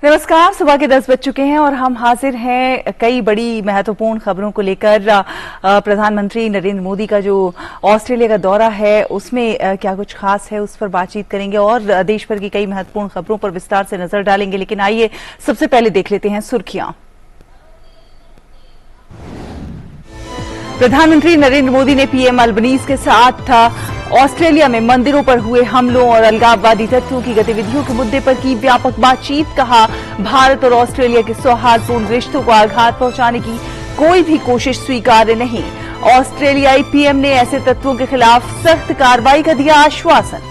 नमस्कार। सुबह के 10 बज चुके हैं और हम हाजिर हैं कई बड़ी महत्वपूर्ण खबरों को लेकर। प्रधानमंत्री नरेंद्र मोदी का जो ऑस्ट्रेलिया का दौरा है उसमें क्या कुछ खास है उस पर बातचीत करेंगे और देश भर की कई महत्वपूर्ण खबरों पर विस्तार से नजर डालेंगे। लेकिन आइए सबसे पहले देख लेते हैं सुर्खियां। प्रधानमंत्री नरेंद्र मोदी ने पीएम अल्बनीज के साथ ऑस्ट्रेलिया में मंदिरों पर हुए हमलों और अलगाववादी तत्वों की गतिविधियों के मुद्दे पर की व्यापक बातचीत। कहा, भारत और ऑस्ट्रेलिया के सौहार्दपूर्ण रिश्तों को आघात पहुंचाने की कोई भी कोशिश स्वीकार्य नहीं। ऑस्ट्रेलियाई पीएम ने ऐसे तत्वों के खिलाफ सख्त कार्रवाई का दिया आश्वासन।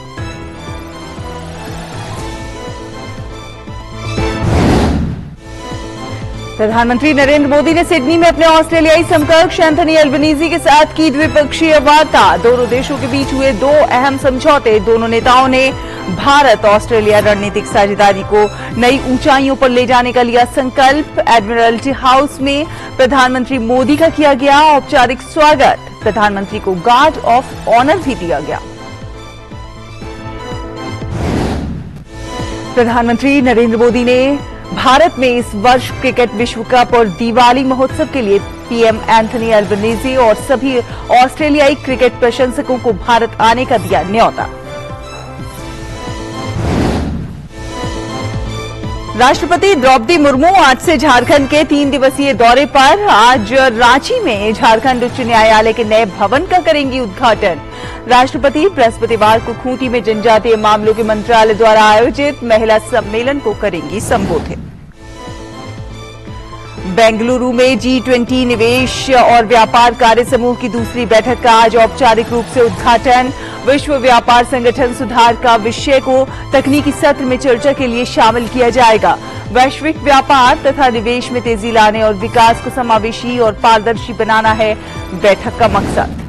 प्रधानमंत्री नरेंद्र मोदी ने सिडनी में अपने ऑस्ट्रेलियाई समकक्ष एंथनी अल्बनीजी के साथ की द्विपक्षीय वार्ता। दोनों देशों के बीच हुए दो अहम समझौते। दोनों नेताओं ने भारत ऑस्ट्रेलिया रणनीतिक साझेदारी को नई ऊंचाइयों पर ले जाने का लिया संकल्प। एडमिरल्टी हाउस में प्रधानमंत्री मोदी का किया गया औपचारिक स्वागत। प्रधानमंत्री को गार्ड ऑफ ऑनर भी दिया गया। प्रधानमंत्री नरेंद्र मोदी ने भारत में इस वर्ष क्रिकेट विश्व कप और दिवाली महोत्सव के लिए पीएम एंथनी अल्बनीजी और सभी ऑस्ट्रेलियाई क्रिकेट प्रशंसकों को भारत आने का दिया न्योता। राष्ट्रपति द्रौपदी मुर्मू आज से झारखंड के 3 दिवसीय दौरे पर। आज रांची में झारखंड उच्च न्यायालय के नए भवन का करेंगी उद्घाटन। राष्ट्रपति बृहस्पतिवार को खूंटी में जनजातीय मामलों के मंत्रालय द्वारा आयोजित महिला सम्मेलन को करेंगी संबोधित। बेंगलुरु में G20 निवेश और व्यापार कार्य समूह की दूसरी बैठक का आज औपचारिक रूप से उद्घाटन। विश्व व्यापार संगठन सुधार का विषय को तकनीकी सत्र में चर्चा के लिए शामिल किया जाएगा। वैश्विक व्यापार तथा निवेश में तेजी लाने और विकास को समावेशी और पारदर्शी बनाना है बैठक का मकसद।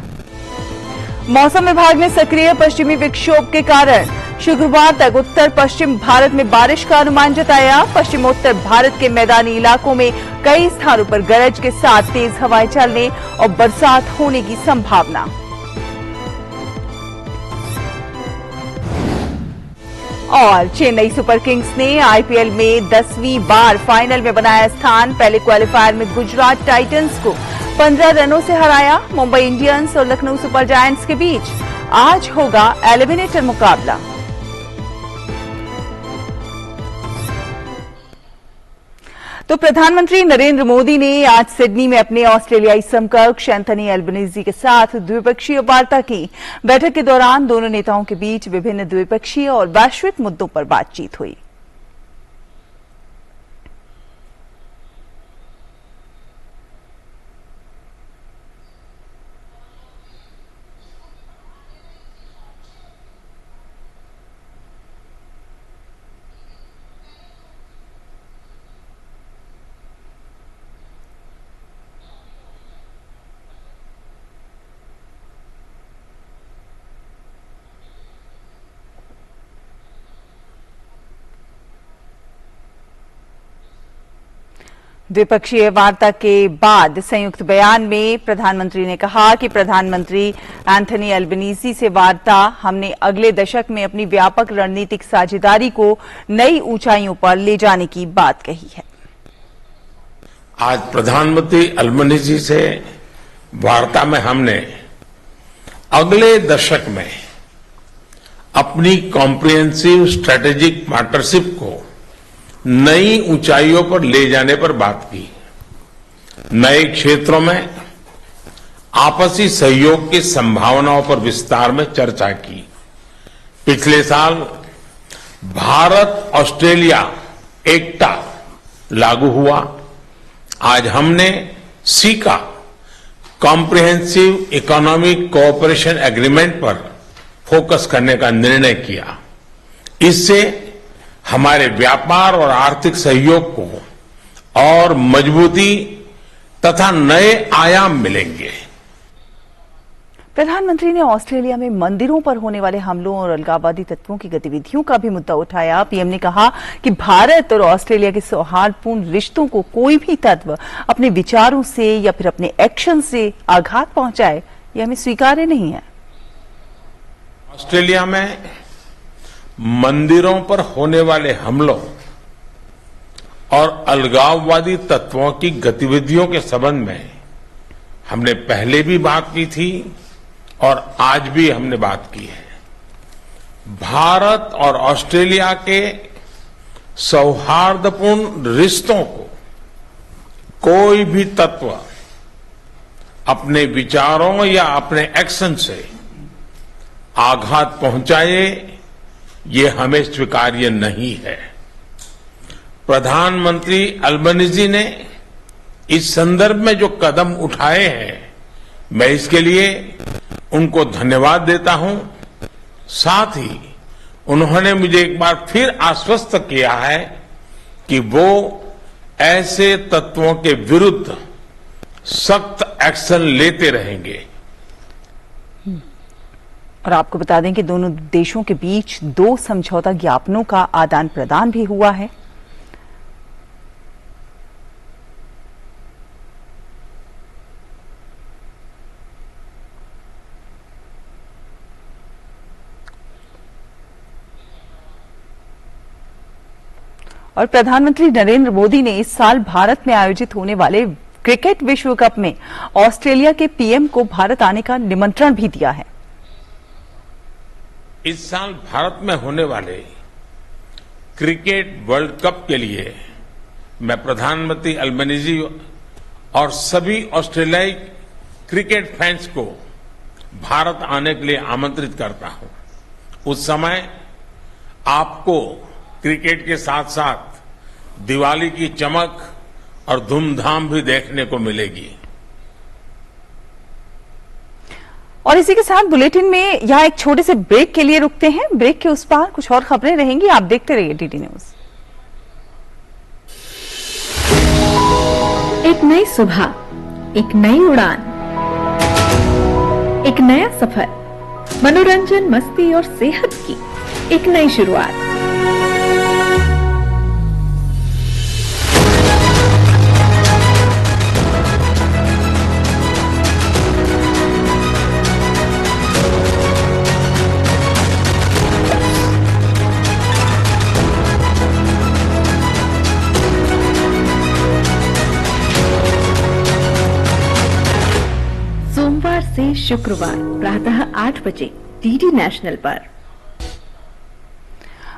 मौसम विभाग ने सक्रिय पश्चिमी विक्षोभ के कारण शुक्रवार तक उत्तर पश्चिम भारत में बारिश का अनुमान जताया। पश्चिमोत्तर भारत के मैदानी इलाकों में कई स्थानों पर गरज के साथ तेज हवाएं चलने और बरसात होने की संभावना। और चेन्नई सुपर किंग्स ने आईपीएल में 10वीं बार फाइनल में बनाया स्थान। पहले क्वालिफायर में गुजरात टाइटंस को 15 रनों से हराया। मुंबई इंडियंस और लखनऊ सुपर जायंट्स के बीच आज होगा एलिमिनेटर मुकाबला। तो प्रधानमंत्री नरेंद्र मोदी ने आज सिडनी में अपने ऑस्ट्रेलियाई समकक्ष एंथनी अल्बनीजी के साथ द्विपक्षीय वार्ता की। बैठक के दौरान दोनों नेताओं के बीच विभिन्न द्विपक्षीय और वैश्विक मुद्दों पर बातचीत हुई। द्विपक्षीय वार्ता के बाद संयुक्त बयान में प्रधानमंत्री ने कहा कि प्रधानमंत्री एंथनी अल्बनीजी से वार्ता हमने अगले दशक में अपनी व्यापक रणनीतिक साझेदारी को नई ऊंचाइयों पर ले जाने की बात कही है। आज प्रधानमंत्री अल्बनीजी से वार्ता में हमने अगले दशक में अपनी कॉम्प्रिहेंसिव स्ट्रेटेजिक पार्टनरशिप को नई ऊंचाइयों पर ले जाने पर बात की। नए क्षेत्रों में आपसी सहयोग की संभावनाओं पर विस्तार में चर्चा की। पिछले साल भारत ऑस्ट्रेलिया एकटा लागू हुआ। आज हमने caeca comprehensive economic cooperation agreement पर फोकस करने का निर्णय किया। इससे हमारे व्यापार और आर्थिक सहयोग को और मजबूती तथा नए आयाम मिलेंगे। प्रधानमंत्री ने ऑस्ट्रेलिया में मंदिरों पर होने वाले हमलों और अलगाववादी तत्वों की गतिविधियों का भी मुद्दा उठाया। पीएम ने कहा कि भारत और ऑस्ट्रेलिया के सौहार्दपूर्ण रिश्तों को कोई भी तत्व अपने विचारों से या फिर अपने एक्शन से आघात पहुंचाए, यह हमें स्वीकार्य नहीं है। ऑस्ट्रेलिया में मंदिरों पर होने वाले हमलों और अलगाववादी तत्वों की गतिविधियों के संबंध में हमने पहले भी बात की थी और आज भी हमने बात की है। भारत और ऑस्ट्रेलिया के सौहार्दपूर्ण रिश्तों को कोई भी तत्व अपने विचारों या अपने एक्शन से आघात पहुंचाए, ये हमें स्वीकार्य नहीं है। प्रधानमंत्री अल्बनीजी ने इस संदर्भ में जो कदम उठाए हैं, मैं इसके लिए उनको धन्यवाद देता हूं। साथ ही उन्होंने मुझे एक बार फिर आश्वस्त किया है कि वो ऐसे तत्वों के विरुद्ध सख्त एक्शन लेते रहेंगे। और आपको बता दें कि दोनों देशों के बीच 2 समझौता ज्ञापनों का आदान प्रदान भी हुआ है। और प्रधानमंत्री नरेंद्र मोदी ने इस साल भारत में आयोजित होने वाले क्रिकेट विश्व कप में ऑस्ट्रेलिया के पीएम को भारत आने का निमंत्रण भी दिया है। इस साल भारत में होने वाले क्रिकेट वर्ल्ड कप के लिए मैं प्रधानमंत्री अल्बनीजी और सभी ऑस्ट्रेलियाई क्रिकेट फैंस को भारत आने के लिए आमंत्रित करता हूं। उस समय आपको क्रिकेट के साथ साथ दिवाली की चमक और धूमधाम भी देखने को मिलेगी। और इसी के साथ बुलेटिन में यहाँ एक छोटे से ब्रेक के लिए रुकते हैं। ब्रेक के उस पार कुछ और खबरें रहेंगी, आप देखते रहिए डीडी न्यूज। एक नई सुबह, एक नई उड़ान, एक नया सफर, मनोरंजन, मस्ती और सेहत की एक नई शुरुआत। सोमवार से शुक्रवार प्रातः 8 बजे डीडी नेशनल पर।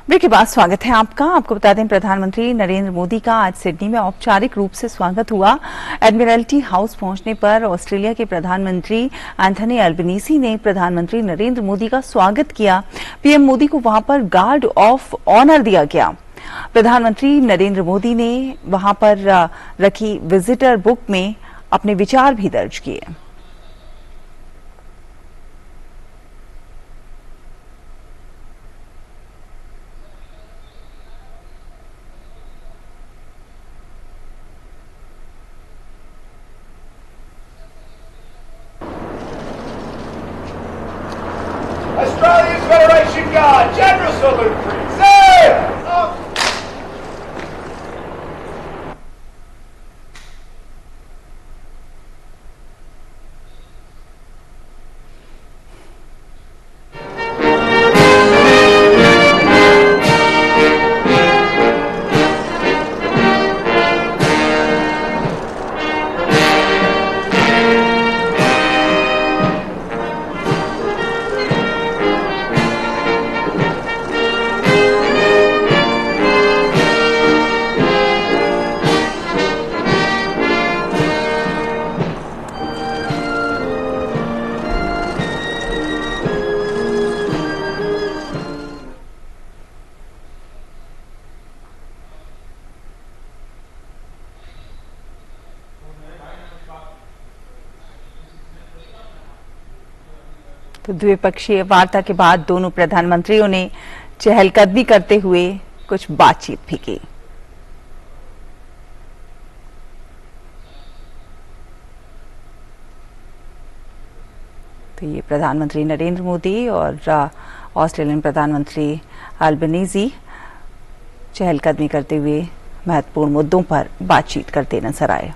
ब्रेक के बाद स्वागत है आपका। आपको बता दें, प्रधानमंत्री नरेंद्र मोदी का आज सिडनी में औपचारिक रूप से स्वागत हुआ। एडमिरल्टी हाउस पहुंचने पर ऑस्ट्रेलिया के प्रधानमंत्री एंथनी अल्बनीजी ने प्रधानमंत्री नरेंद्र मोदी का स्वागत किया। पीएम मोदी को वहां पर गार्ड ऑफ ऑनर दिया गया। प्रधानमंत्री नरेंद्र मोदी ने वहां पर रखी विजिटर बुक में अपने विचार भी दर्ज किए। Australia's Federation Guard, General Salute, please. Sail! Up! तो द्विपक्षीय वार्ता के बाद दोनों प्रधानमंत्रियों ने चहलकदमी करते हुए कुछ बातचीत भी की। तो ये प्रधानमंत्री नरेंद्र मोदी और ऑस्ट्रेलियन प्रधानमंत्री अल्बनीजी चहलकदमी करते हुए महत्वपूर्ण मुद्दों पर बातचीत करते नजर आए।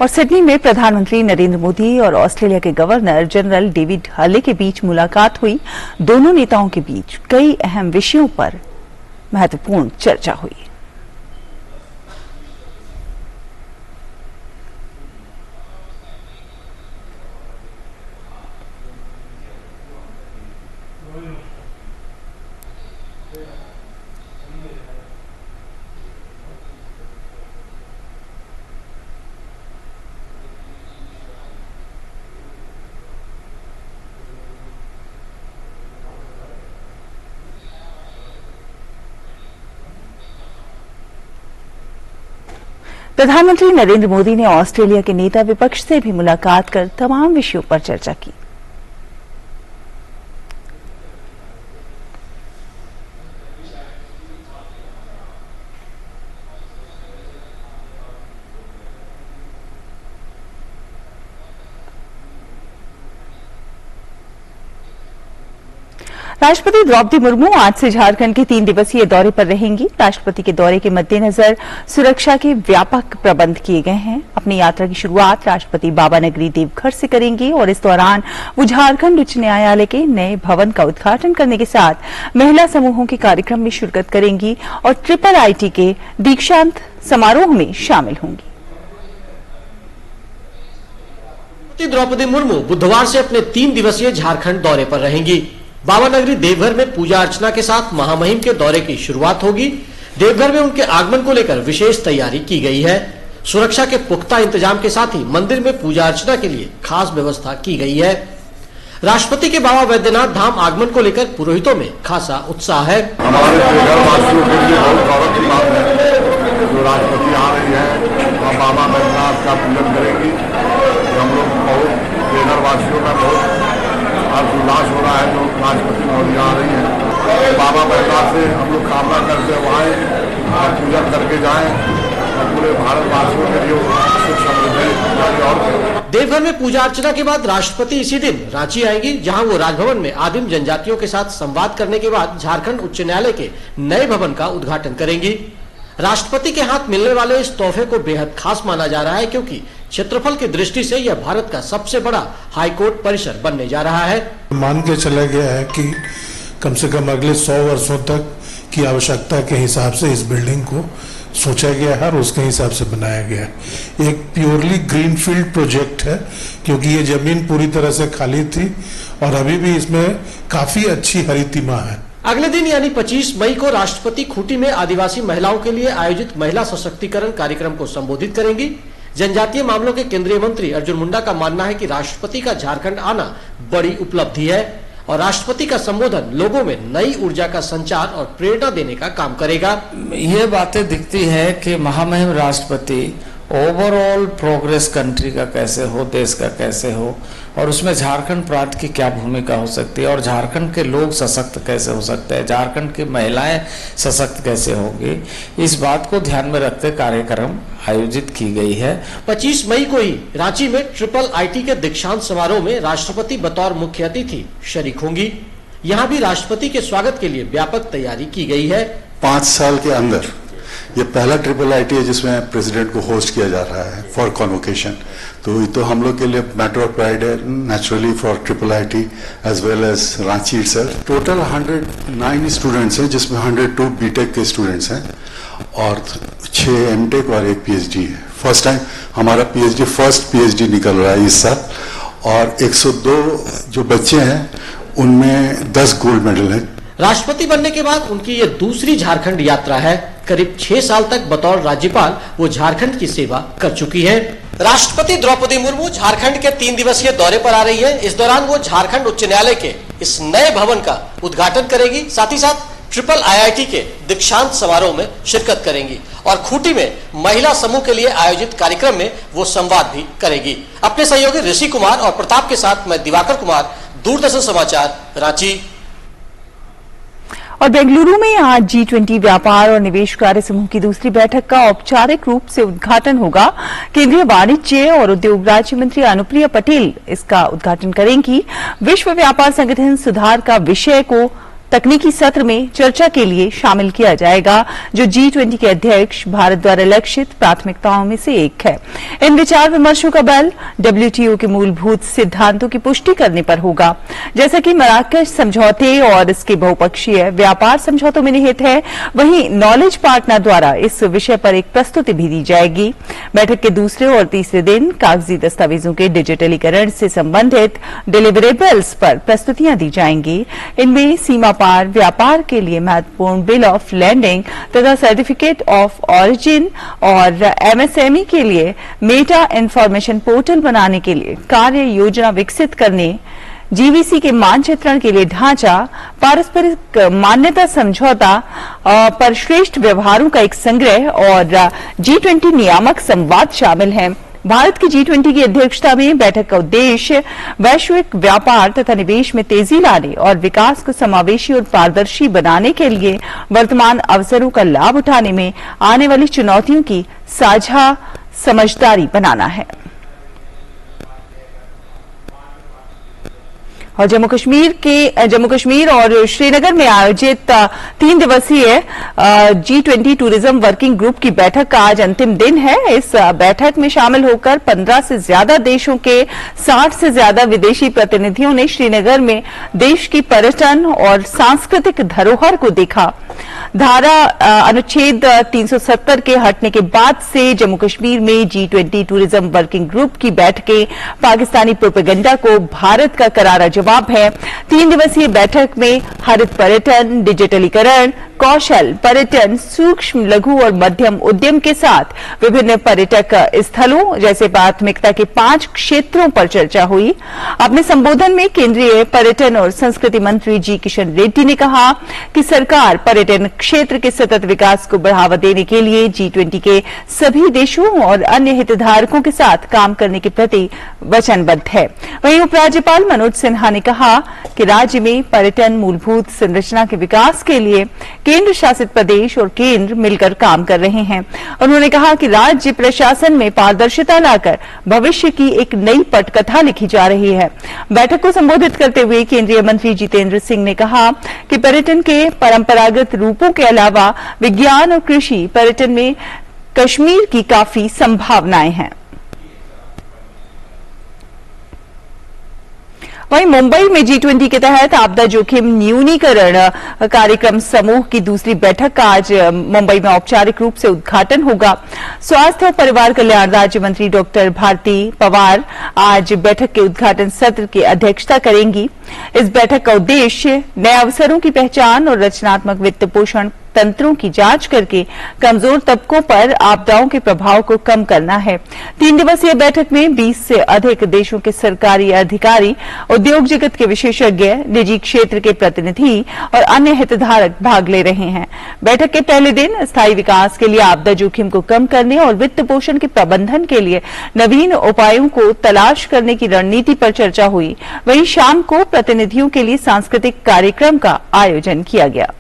और सिडनी में प्रधानमंत्री नरेंद्र मोदी और ऑस्ट्रेलिया के गवर्नर जनरल डेविड हले के बीच मुलाकात हुई। दोनों नेताओं के बीच कई अहम विषयों पर महत्वपूर्ण चर्चा हुई। प्रधानमंत्री नरेंद्र मोदी ने ऑस्ट्रेलिया के नेता विपक्ष से भी मुलाकात कर तमाम विषयों पर चर्चा की। राष्ट्रपति द्रौपदी मुर्मू आज से झारखंड के 3 दिवसीय दौरे पर रहेंगी। राष्ट्रपति के दौरे के मद्देनजर सुरक्षा के व्यापक प्रबंध किए गए हैं। अपनी यात्रा की शुरुआत राष्ट्रपति बाबा नगरी देवघर से करेंगी और इस दौरान वो झारखंड उच्च न्यायालय के नए भवन का उद्घाटन करने के साथ महिला समूहों के कार्यक्रम में शिरकत करेंगी और IIIT के दीक्षांत समारोह में शामिल होंगी। द्रौपदी मुर्मू बुधवार से अपने 3 दिवसीय झारखंड दौरे पर रहेंगी। बाबा नगरी देवघर में पूजा अर्चना के साथ महामहिम के दौरे की शुरुआत होगी। देवघर में उनके आगमन को लेकर विशेष तैयारी की गई है। सुरक्षा के पुख्ता इंतजाम के साथ ही मंदिर में पूजा अर्चना के लिए खास व्यवस्था की गई है। राष्ट्रपति के बाबा वैद्यनाथ धाम आगमन को लेकर पुरोहितों में खासा उत्साह है। हमारे देवघरवासियों के लिए बहुत गौरव की बात है जो राष्ट्रपति आ रही है और बाबा वैद्यनाथ का पूजन करेंगी। हम लोग बहुत देवघरवासियों का बहुत उल्लास हो रहा है जो राष्ट्रपति महोदय आ रही है। बाबा वैद्यनाथ से हम लोग कामना करते हुए आए और पूजन करके जाएं और पूरे भारतवासियों के लिए सुख समृद्धि और देवघर में पूजा अर्चना के बाद राष्ट्रपति इसी दिन रांची आएंगी, जहां वो राजभवन में आदिम जनजातियों के साथ संवाद करने के बाद झारखंड उच्च न्यायालय के नए भवन का उद्घाटन करेंगी। राष्ट्रपति के हाथ मिलने वाले इस तोहफे को बेहद खास माना जा रहा है क्योंकि क्षेत्रफल की दृष्टि से यह भारत का सबसे बड़ा हाईकोर्ट परिसर बनने जा रहा है। मान के चला गया है कि कम से कम अगले 100 वर्षों तक की आवश्यकता के हिसाब से इस बिल्डिंग को सोचा गया है और उसके हिसाब से बनाया गया है। एक प्योरली ग्रीनफील्ड प्रोजेक्ट है क्योंकि ये जमीन पूरी तरह से खाली थी और अभी भी इसमें काफी अच्छी हरितिमा है। अगले दिन यानी 25 मई को राष्ट्रपति खूंटी में आदिवासी महिलाओं के लिए आयोजित महिला सशक्तिकरण कार्यक्रम को संबोधित करेंगी। जनजातीय मामलों के केंद्रीय मंत्री अर्जुन मुंडा का मानना है कि राष्ट्रपति का झारखंड आना बड़ी उपलब्धि है और राष्ट्रपति का संबोधन लोगों में नई ऊर्जा का संचार और प्रेरणा देने का काम करेगा। ये बातें दिखती है कि महामहिम राष्ट्रपति ओवरऑल प्रोग्रेस कंट्री का कैसे हो, देश का कैसे हो और उसमें झारखंड प्रांत की क्या भूमिका हो सकती है और झारखंड के लोग सशक्त कैसे हो सकते हैं, झारखंड की महिलाएं सशक्त कैसे होंगी, इस बात को ध्यान में रखते कार्यक्रम आयोजित की गई है। 25 मई को ही रांची में IIIT के दीक्षांत समारोह में राष्ट्रपति बतौर मुख्य अतिथि शरीक होंगी। यहाँ भी राष्ट्रपति के स्वागत के लिए व्यापक तैयारी की गई है। 5 साल के अंदर ये पहला IIIT है जिसमें प्रेसिडेंट को होस्ट किया जा रहा है फॉर कॉन्वोकेशन। तो ये तो हम लोग के लिए मैटर ऑफ प्राइड है naturally for IIIT as well as Ranchi itself. Total 109 students हैं जिसमें 102 बीटेक के स्टूडेंट्स हैं और 6 एमटेक और 1 PhD है। फर्स्ट टाइम हमारा फर्स्ट PhD निकल रहा है इस साल और 102 जो बच्चे हैं उनमें 10 गोल्ड मेडल हैं। राष्ट्रपति बनने के बाद उनकी ये दूसरी झारखंड यात्रा है। करीब 6 साल तक बतौर राज्यपाल वो झारखंड की सेवा कर चुकी है। राष्ट्रपति द्रौपदी मुर्मू झारखंड के 3 दिवसीय दौरे पर आ रही है। इस दौरान वो झारखंड उच्च न्यायालय के इस नए भवन का उद्घाटन करेगी, साथ ही साथ IIIT के दीक्षांत समारोह में शिरकत करेंगी और खूंटी में महिला समूह के लिए आयोजित कार्यक्रम में वो संवाद भी करेगी। अपने सहयोगी ऋषि कुमार और प्रताप के साथ मैं दिवाकर कुमार, दूरदर्शन समाचार, रांची। और बेंगलुरु में आज G20 व्यापार और निवेश कार्य समूह की दूसरी बैठक का औपचारिक रूप से उद्घाटन होगा। केंद्रीय वाणिज्य और उद्योग राज्य मंत्री अनुप्रिया पटेल इसका उद्घाटन करेंगी। विश्व व्यापार संगठन सुधार का विषय को तकनीकी सत्र में चर्चा के लिए शामिल किया जाएगा, जो G20 के अध्यक्ष भारत द्वारा लक्षित प्राथमिकताओं में से एक है। इन विचार विमर्शों का बल WTO के मूलभूत सिद्धांतों की पुष्टि करने पर होगा, जैसा कि मराकश समझौते और इसके बहुपक्षीय व्यापार समझौतों में निहित है। वहीं नॉलेज पार्टनर द्वारा इस विषय पर एक प्रस्तुति भी दी जाएगी। बैठक के दूसरे और तीसरे दिन कागजी दस्तावेजों के डिजिटलीकरण से संबंधित डिलीवरेबल्स पर प्रस्तुतियां दी जाएंगी। इनमें सीमा पार व्यापार के लिए महत्वपूर्ण बिल ऑफ लैंडिंग तथा सर्टिफिकेट ऑफ ऑरिजिन और MSME के लिए मेटा इंफॉर्मेशन पोर्टल बनाने के लिए कार्य योजना विकसित करने, GVC के मानचित्रण के लिए ढांचा, पारस्परिक मान्यता समझौता पर श्रेष्ठ व्यवहारों का एक संग्रह और G20 नियामक संवाद शामिल हैं। भारत की G20 की अध्यक्षता में बैठक का उद्देश्य वैश्विक व्यापार तथा निवेश में तेजी लाने और विकास को समावेशी और पारदर्शी बनाने के लिए वर्तमान अवसरों का लाभ उठाने में आने वाली चुनौतियों की साझा समझदारी बनाना है। और जम्मू कश्मीर और श्रीनगर में आयोजित 3 दिवसीय G20 टूरिज्म वर्किंग ग्रुप की बैठक का आज अंतिम दिन है। इस बैठक में शामिल होकर 15 से ज्यादा देशों के 60 से ज्यादा विदेशी प्रतिनिधियों ने श्रीनगर में देश की पर्यटन और सांस्कृतिक धरोहर को देखा। अनुच्छेद 370 के हटने के बाद से जम्मू कश्मीर में G20 टूरिज्म वर्किंग ग्रुप की बैठकें पाकिस्तानी प्रोपेगेंडा को भारत का करारा जवाब है। 3 दिवसीय बैठक में हरित पर्यटन, डिजिटलीकरण, कौशल पर्यटन, सूक्ष्म लघु और मध्यम उद्यम के साथ विभिन्न पर्यटक स्थलों जैसे प्राथमिकता के 5 क्षेत्रों पर चर्चा हुई। अपने संबोधन में केंद्रीय पर्यटन और संस्कृति मंत्री जी किशन रेड्डी ने कहा कि सरकार पर्यटन क्षेत्र के सतत विकास को बढ़ावा देने के लिए G20 के सभी देशों और अन्य हितधारकों के साथ काम करने के प्रति वचनबद्ध है। वहीं उपराज्यपाल मनोज सिन्हा ने कहा कि राज्य में पर्यटन मूलभूत संरचना के विकास के लिए केंद्र शासित प्रदेश और केंद्र मिलकर काम कर रहे हैं। उन्होंने कहा कि राज्य प्रशासन में पारदर्शिता लाकर भविष्य की एक नई पटकथा लिखी जा रही है। बैठक को संबोधित करते हुए केंद्रीय मंत्री जितेंद्र सिंह ने कहा कि पर्यटन के परंपरागत रूपों के अलावा विज्ञान और कृषि पर्यटन में कश्मीर की काफी संभावनाएं हैं। वहीं मुंबई में G20 के तहत आपदा जोखिम न्यूनीकरण कार्यक्रम समूह की दूसरी बैठक का आज मुंबई में औपचारिक रूप से उद्घाटन होगा। स्वास्थ्य और परिवार कल्याण राज्य मंत्री डॉक्टर भारती पवार आज बैठक के उद्घाटन सत्र की अध्यक्षता करेंगी। इस बैठक का उद्देश्य नए अवसरों की पहचान और रचनात्मक वित्त पोषण तंत्रों की जांच करके कमजोर तबकों पर आपदाओं के प्रभाव को कम करना है। 3 दिवसीय बैठक में 20 से अधिक देशों के सरकारी अधिकारी, उद्योग जगत के विशेषज्ञ, निजी क्षेत्र के प्रतिनिधि और अन्य हितधारक भाग ले रहे हैं। बैठक के पहले दिन स्थायी विकास के लिए आपदा जोखिम को कम करने और वित्त पोषण के प्रबंधन के लिए नवीन उपायों को तलाश करने की रणनीति पर चर्चा हुई। वहीं शाम को प्रतिनिधियों के लिए सांस्कृतिक कार्यक्रम का आयोजन किया गया।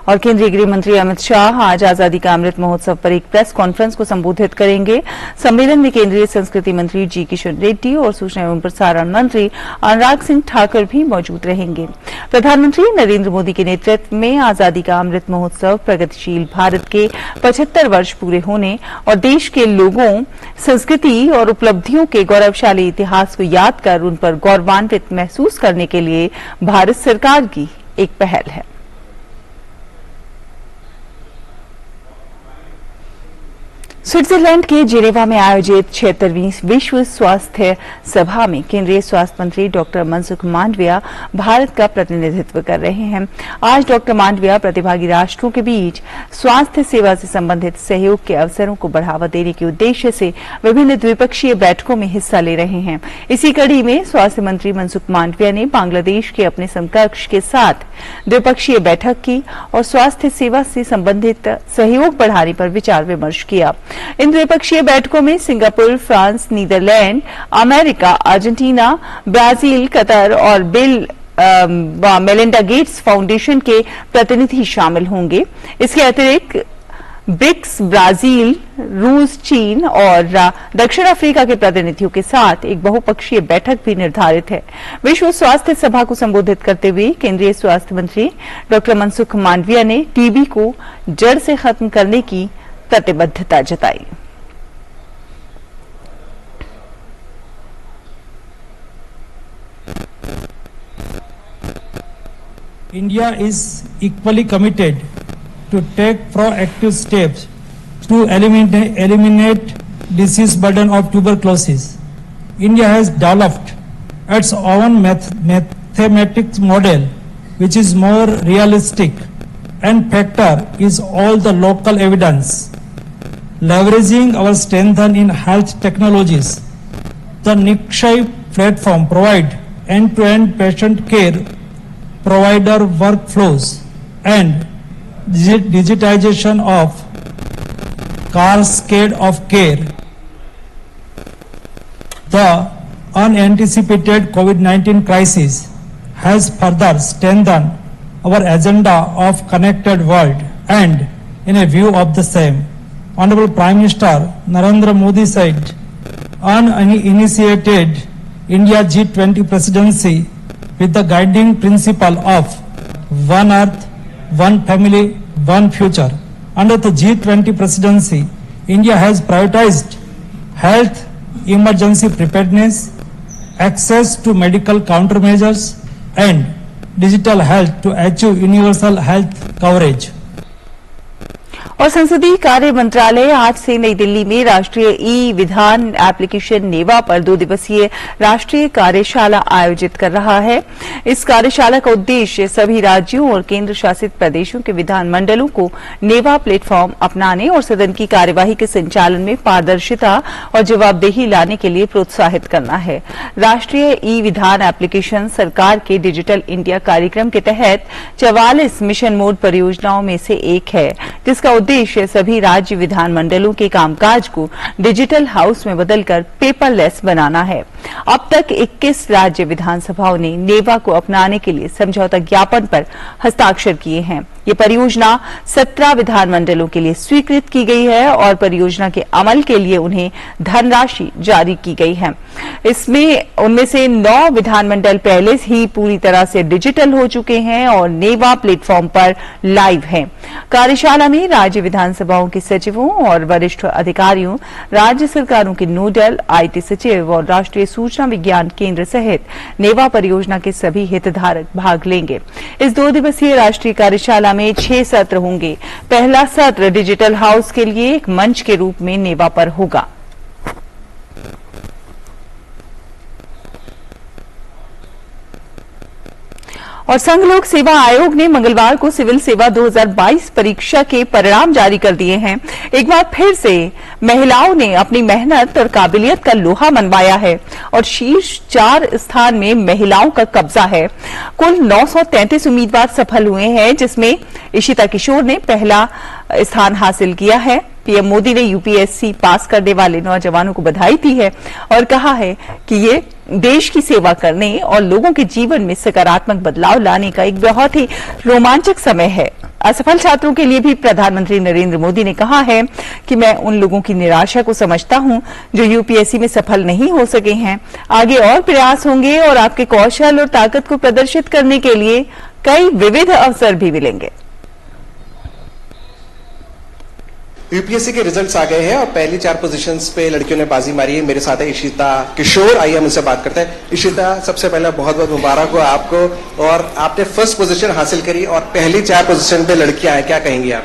और केंद्रीय गृह मंत्री अमित शाह आज आजादी का अमृत महोत्सव पर एक प्रेस कॉन्फ्रेंस को संबोधित करेंगे। सम्मेलन में केंद्रीय संस्कृति मंत्री जी किशन रेड्डी और सूचना एवं प्रसारण मंत्री अनुराग सिंह ठाकुर भी मौजूद रहेंगे। प्रधानमंत्री नरेंद्र मोदी के नेतृत्व में आजादी का अमृत महोत्सव प्रगतिशील भारत के 75 वर्ष पूरे होने और देश के लोगों, संस्कृति और उपलब्धियों के गौरवशाली इतिहास को याद कर उन पर गौरवान्वित महसूस करने के लिए भारत सरकार की एक पहल है। स्विट्जरलैंड के जेनेवा में आयोजित 76वीं विश्व स्वास्थ्य सभा में केंद्रीय स्वास्थ्य मंत्री डॉक्टर मनसुख मांडविया भारत का प्रतिनिधित्व कर रहे हैं। आज डॉक्टर मांडविया प्रतिभागी राष्ट्रों के बीच स्वास्थ्य सेवा से संबंधित सहयोग के अवसरों को बढ़ावा देने के उद्देश्य से विभिन्न द्विपक्षीय बैठकों में हिस्सा ले रहे हैं। इसी कड़ी में स्वास्थ्य मंत्री मनसुख मांडविया ने बांग्लादेश के अपने समकक्ष के साथ द्विपक्षीय बैठक की और स्वास्थ्य सेवा से संबंधित सहयोग बढ़ाने पर विचार विमर्श किया। इन द्विपक्षीय बैठकों में Singapore, France, Netherlands, America, Argentina, Brazil, Qatar और बिल मेलिंडा गेट्स फाउंडेशन के प्रतिनिधि शामिल होंगे। इसके अतिरिक्त ब्रिक्स, ब्राजील, रूस, चीन और दक्षिण अफ्रीका के प्रतिनिधियों के साथ एक बहुपक्षीय बैठक भी निर्धारित है। विश्व स्वास्थ्य सभा को संबोधित करते हुए केंद्रीय स्वास्थ्य मंत्री डॉ. मनसुख मांडविया ने टीबी को जड़ से खत्म करने की प्रतिबद्धता जताई। India is equally committed to take proactive steps to eliminate disease burden of tuberculosis. India has developed its own mathematics model which is more realistic and factor is all the local evidence. Leveraging our strength in health technologies, the Nikshay platform provide end-to-end patient care provider workflows and digitization of cascade of care. The unanticipated COVID-19 crisis has further strengthened our agenda of connected world, and in a view of the same, Honorable Prime Minister Narendra Modi said, initiated India G20 presidency with the guiding principle of one earth, one family, one future. Under the G20 presidency, India has prioritized health, emergency preparedness, access to medical countermeasures, and digital health to achieve universal health coverage. और संसदीय कार्य मंत्रालय आज से नई दिल्ली में राष्ट्रीय ई विधान एप्लीकेशन नेवा पर 2 दिवसीय राष्ट्रीय कार्यशाला आयोजित कर रहा है। इस कार्यशाला का उद्देश्य सभी राज्यों और केंद्र शासित प्रदेशों के विधानमंडलों को नेवा प्लेटफॉर्म अपनाने और सदन की कार्यवाही के संचालन में पारदर्शिता और जवाबदेही लाने के लिए प्रोत्साहित करना है। राष्ट्रीय ई विधान एप्लीकेशन सरकार के डिजिटल इंडिया कार्यक्रम के तहत 44 मिशन मोड परियोजनाओं में से एक है, जिसका उद्देश्य सभी राज्य विधानमंडलों के कामकाज को डिजिटल हाउस में बदलकर पेपरलेस बनाना है। अब तक 21 राज्य विधानसभाओं ने नेवा को अपनाने के लिए समझौता ज्ञापन पर हस्ताक्षर किए हैं। ये परियोजना 17 विधानमंडलों के लिए स्वीकृत की गई है और परियोजना के अमल के लिए उन्हें धनराशि जारी की गई है। उनमें से 9 विधानमंडल पहले ही पूरी तरह से डिजिटल हो चुके हैं और नेवा प्लेटफॉर्म पर लाइव हैं। कार्यशाला में राज्य विधानसभाओं के सचिवों और वरिष्ठ अधिकारियों, राज्य सरकारों के नोडल, आईटी सचिव और राष्ट्रीय सूचना विज्ञान केंद्र सहित नेवा परियोजना के सभी हितधारक भाग लेंगे। इस 2 दिवसीय राष्ट्रीय कार्यशाला में 6 सत्र होंगे। पहला सत्र डिजिटल हाउस के लिए एक मंच के रूप में नेवा पर होगा। और संघ लोक सेवा आयोग ने मंगलवार को सिविल सेवा 2022 परीक्षा के परिणाम जारी कर दिए हैं। एक बार फिर से महिलाओं ने अपनी मेहनत और काबिलियत का लोहा मनवाया है और शीर्ष 4 स्थान में महिलाओं का कब्जा है। कुल 933 उम्मीदवार सफल हुए हैं, जिसमें इशिता किशोर ने पहला स्थान हासिल किया है। पीएम मोदी ने यूपीएससी पास करने वाले नौजवानों को बधाई दी है और कहा है कि ये देश की सेवा करने और लोगों के जीवन में सकारात्मक बदलाव लाने का एक बहुत ही रोमांचक समय है। असफल छात्रों के लिए भी प्रधानमंत्री नरेंद्र मोदी ने कहा है कि मैं उन लोगों की निराशा को समझता हूं जो यूपीएससी में सफल नहीं हो सके हैं। आगे और प्रयास होंगे और आपके कौशल और ताकत को प्रदर्शित करने के लिए कई विविध अवसर भी मिलेंगे। यूपीएससी के रिजल्ट्स आ गए हैं और पहली 4 पोजीशंस पे लड़कियों ने बाजी मारी है। मेरे साथ है इशिता किशोर। आइए हम उनसे बात करते हैं। इशिता, सबसे पहले बहुत बहुत मुबारक हो आपको, और आपने फर्स्ट पोजीशन हासिल करी और पहली 4 पोजीशन पे लड़कियां हैं, क्या कहेंगी आप?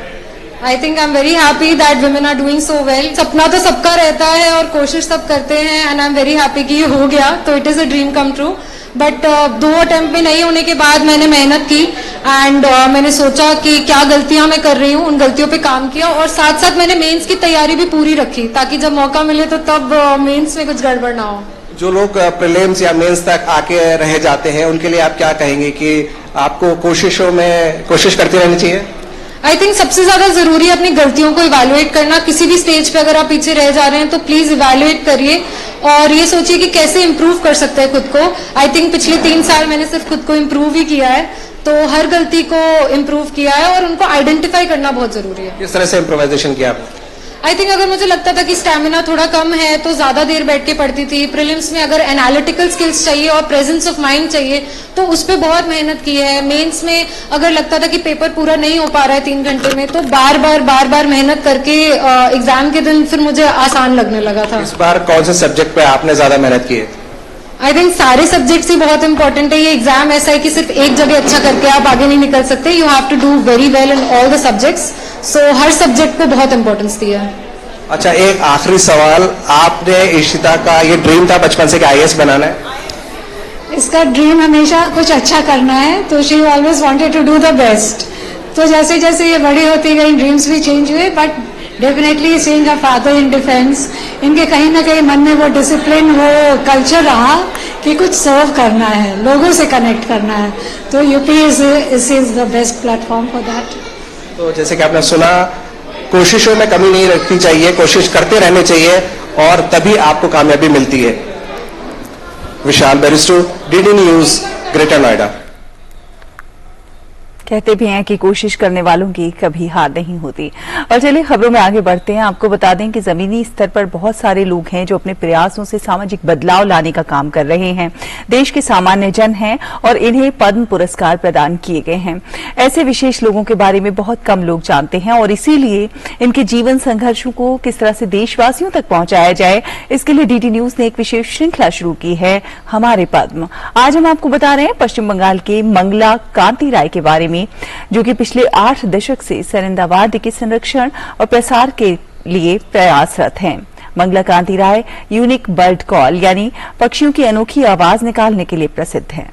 I think I'm very happy that women are doing so well. सपना तो सबका रहता है और कोशिश सब करते हैं, and I'm very happy कि ये हो गया, तो it is a dream come true. But 2 attempt में नहीं होने के बाद मैंने मेहनत की एंड मैंने सोचा कि क्या गलतियां मैं कर रही हूँ, उन गलतियों पे काम किया और साथ साथ मैंने मेंस की तैयारी भी पूरी रखी ताकि जब मौका मिले तो तब मेंस में कुछ गड़बड़ ना हो। जो लोग प्रीलिम्स या मेंस तक आके रह जाते हैं उनके लिए आप क्या कहेंगे कि आपको कोशिशों में कोशिश करते रहनी चाहिए? आई थिंक सबसे ज्यादा जरूरी है अपनी गलतियों को इवैल्यूएट करना। किसी भी स्टेज पे अगर आप पीछे रह जा रहे हैं तो प्लीज इवैल्यूएट करिए और ये सोचिए कि कैसे इम्प्रूव कर सकते हैं खुद को। आई थिंक पिछले 3 साल मैंने सिर्फ खुद को इम्प्रूव ही किया है, तो हर गलती को इम्प्रूव किया है और उनको आइडेंटिफाई करना बहुत जरूरी है। किस तरह से इम्प्रोवाइजेशन किया आपने? आई थिंक अगर मुझे लगता था कि स्टैमिना थोड़ा कम है तो ज्यादा देर बैठ के पढ़ती थी। प्रीलिम्स में अगर एनालिटिकल स्किल्स चाहिए और प्रेजेंस ऑफ माइंड चाहिए तो उस पर बहुत मेहनत की है। मेंस में अगर लगता था कि पेपर पूरा नहीं हो पा रहा है 3 घंटे में तो बार बार मेहनत करके एग्जाम के दिन फिर मुझे आसान लगने लगा था। इस बार कौन से सब्जेक्ट पे आपने ज्यादा मेहनत की है? आई थिंक सारे सब्जेक्ट्स ही बहुत इंपॉर्टेंट है। ये एग्जाम ऐसा है कि सिर्फ एक जगह अच्छा करके आप आगे नहीं निकल सकते। You have to do very well in all the subjects. So हर सब्जेक्ट को बहुत इंपॉर्टेंस दिया है। अच्छा, एक आखिरी सवाल, आपने इशिता का ये ड्रीम था बचपन से कि IAS बनाना है? इसका ड्रीम हमेशा कुछ अच्छा करना है, तो she always wanted to do the best. तो जैसे जैसे ये बड़ी होती गई ड्रीम्स भी चेंज हुए, but definitely seeing a father in defence, इनके कहीं ना कहीं मन में वो डिसिप्लिन, वो कल्चर रहा कि कुछ सर्व करना है, लोगों से कनेक्ट करना है। तो UP is the best platform for that. तो जैसे कि आपने सुना, कोशिशों में कमी नहीं रखनी चाहिए, कोशिश करते रहने चाहिए और तभी आपको कामयाबी मिलती है। विशाल बेरिस्टो, DD न्यूज, ग्रेटर नोएडा। कहते भी हैं कि कोशिश करने वालों की कभी हार नहीं होती। और चलिए खबरों में आगे बढ़ते हैं। आपको बता दें कि जमीनी स्तर पर बहुत सारे लोग हैं जो अपने प्रयासों से सामाजिक बदलाव लाने का काम कर रहे हैं। देश के सामान्य जन हैं और इन्हें पद्म पुरस्कार प्रदान किए गए हैं। ऐसे विशेष लोगों के बारे में बहुत कम लोग जानते हैं और इसीलिए इनके जीवन संघर्षों को किस तरह से देशवासियों तक पहुंचाया जाए, इसके लिए DD न्यूज ने एक विशेष श्रृंखला शुरू की है, हमारे पद्म। आज हम आपको बता रहे हैं पश्चिम बंगाल के मंगला कांति राय के बारे में, जो कि पिछले 8 दशक से सरिंदा वाद्य के संरक्षण और प्रसार के लिए प्रयासरत हैं। मंगला कांति राय यूनिक बर्ड कॉल यानी पक्षियों की अनोखी आवाज निकालने के लिए प्रसिद्ध हैं।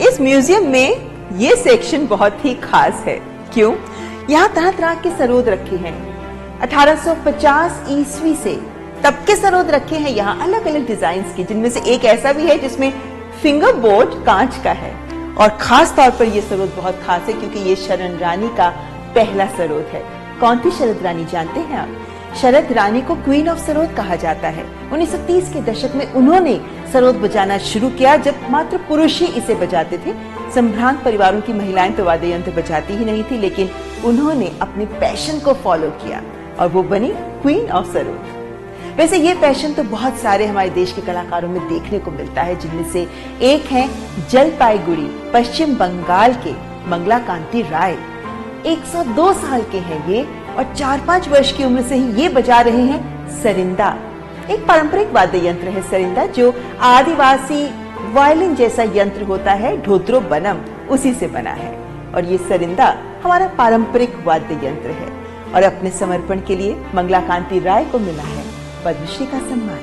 इस म्यूजियम में ये सेक्शन बहुत ही खास है। क्यों? यहाँ तरह तरह के सरोद रखे हैं। 1850 ईस्वी से तब के सरोद रखे हैं यहाँ, अलग अलग डिजाइन के, जिनमें से एक ऐसा भी है जिसमें फिंगर बोर्ड कांच का है। और खास तौर पर यह सरोद बहुत खास है क्योंकि ये शरण रानी का पहला सरोद है। कौन थी शरद रानी जानते हैं आप? शरद रानी को क्वीन ऑफ सरोद कहा जाता है। 1930 के दशक में उन्होंने सरोद बजाना शुरू किया, जब मात्र पुरुष ही इसे बजाते थे। संभ्रांत परिवारों की महिलाएं तो वाद्य यंत्र बजाती ही नहीं थी, लेकिन उन्होंने अपने पैशन को फॉलो किया और वो बनी क्वीन ऑफ सरोद। वैसे ये पैशन तो बहुत सारे हमारे देश के कलाकारों में देखने को मिलता है, जिनमें से एक है जलपाईगुड़ी पश्चिम बंगाल के मंगला कांति राय। 102 साल के हैं ये और 4-5 वर्ष की उम्र से ही ये बजा रहे हैं सरिंदा। एक पारंपरिक वाद्य यंत्र है सरिंदा, जो आदिवासी वायलिन जैसा यंत्र होता है, ढोत्रो बनम उसी से बना है। और ये सरिंदा हमारा पारंपरिक वाद्य यंत्र है और अपने समर्पण के लिए मंगला कांति राय को मिला है पद्मश्री का सम्मान।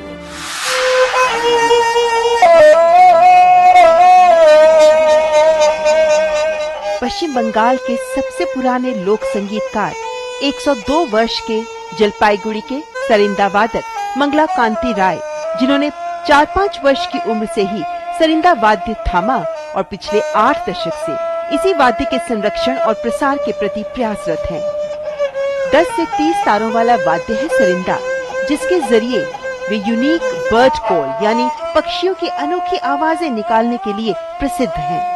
पश्चिम बंगाल के सबसे पुराने लोक संगीतकार 102 वर्ष के जलपाईगुड़ी के सरिंदा वादक मंगला कांति राय, जिन्होंने 4-5 वर्ष की उम्र से ही सरिंदा वाद्य थामा और पिछले 8 दशक से इसी वाद्य के संरक्षण और प्रसार के प्रति प्रयासरत हैं। 10 से 30 तारों वाला वाद्य है सरिंदा, जिसके जरिए वे यूनिक बर्ड कॉल यानी पक्षियों की अनोखी आवाजें निकालने के लिए प्रसिद्ध हैं।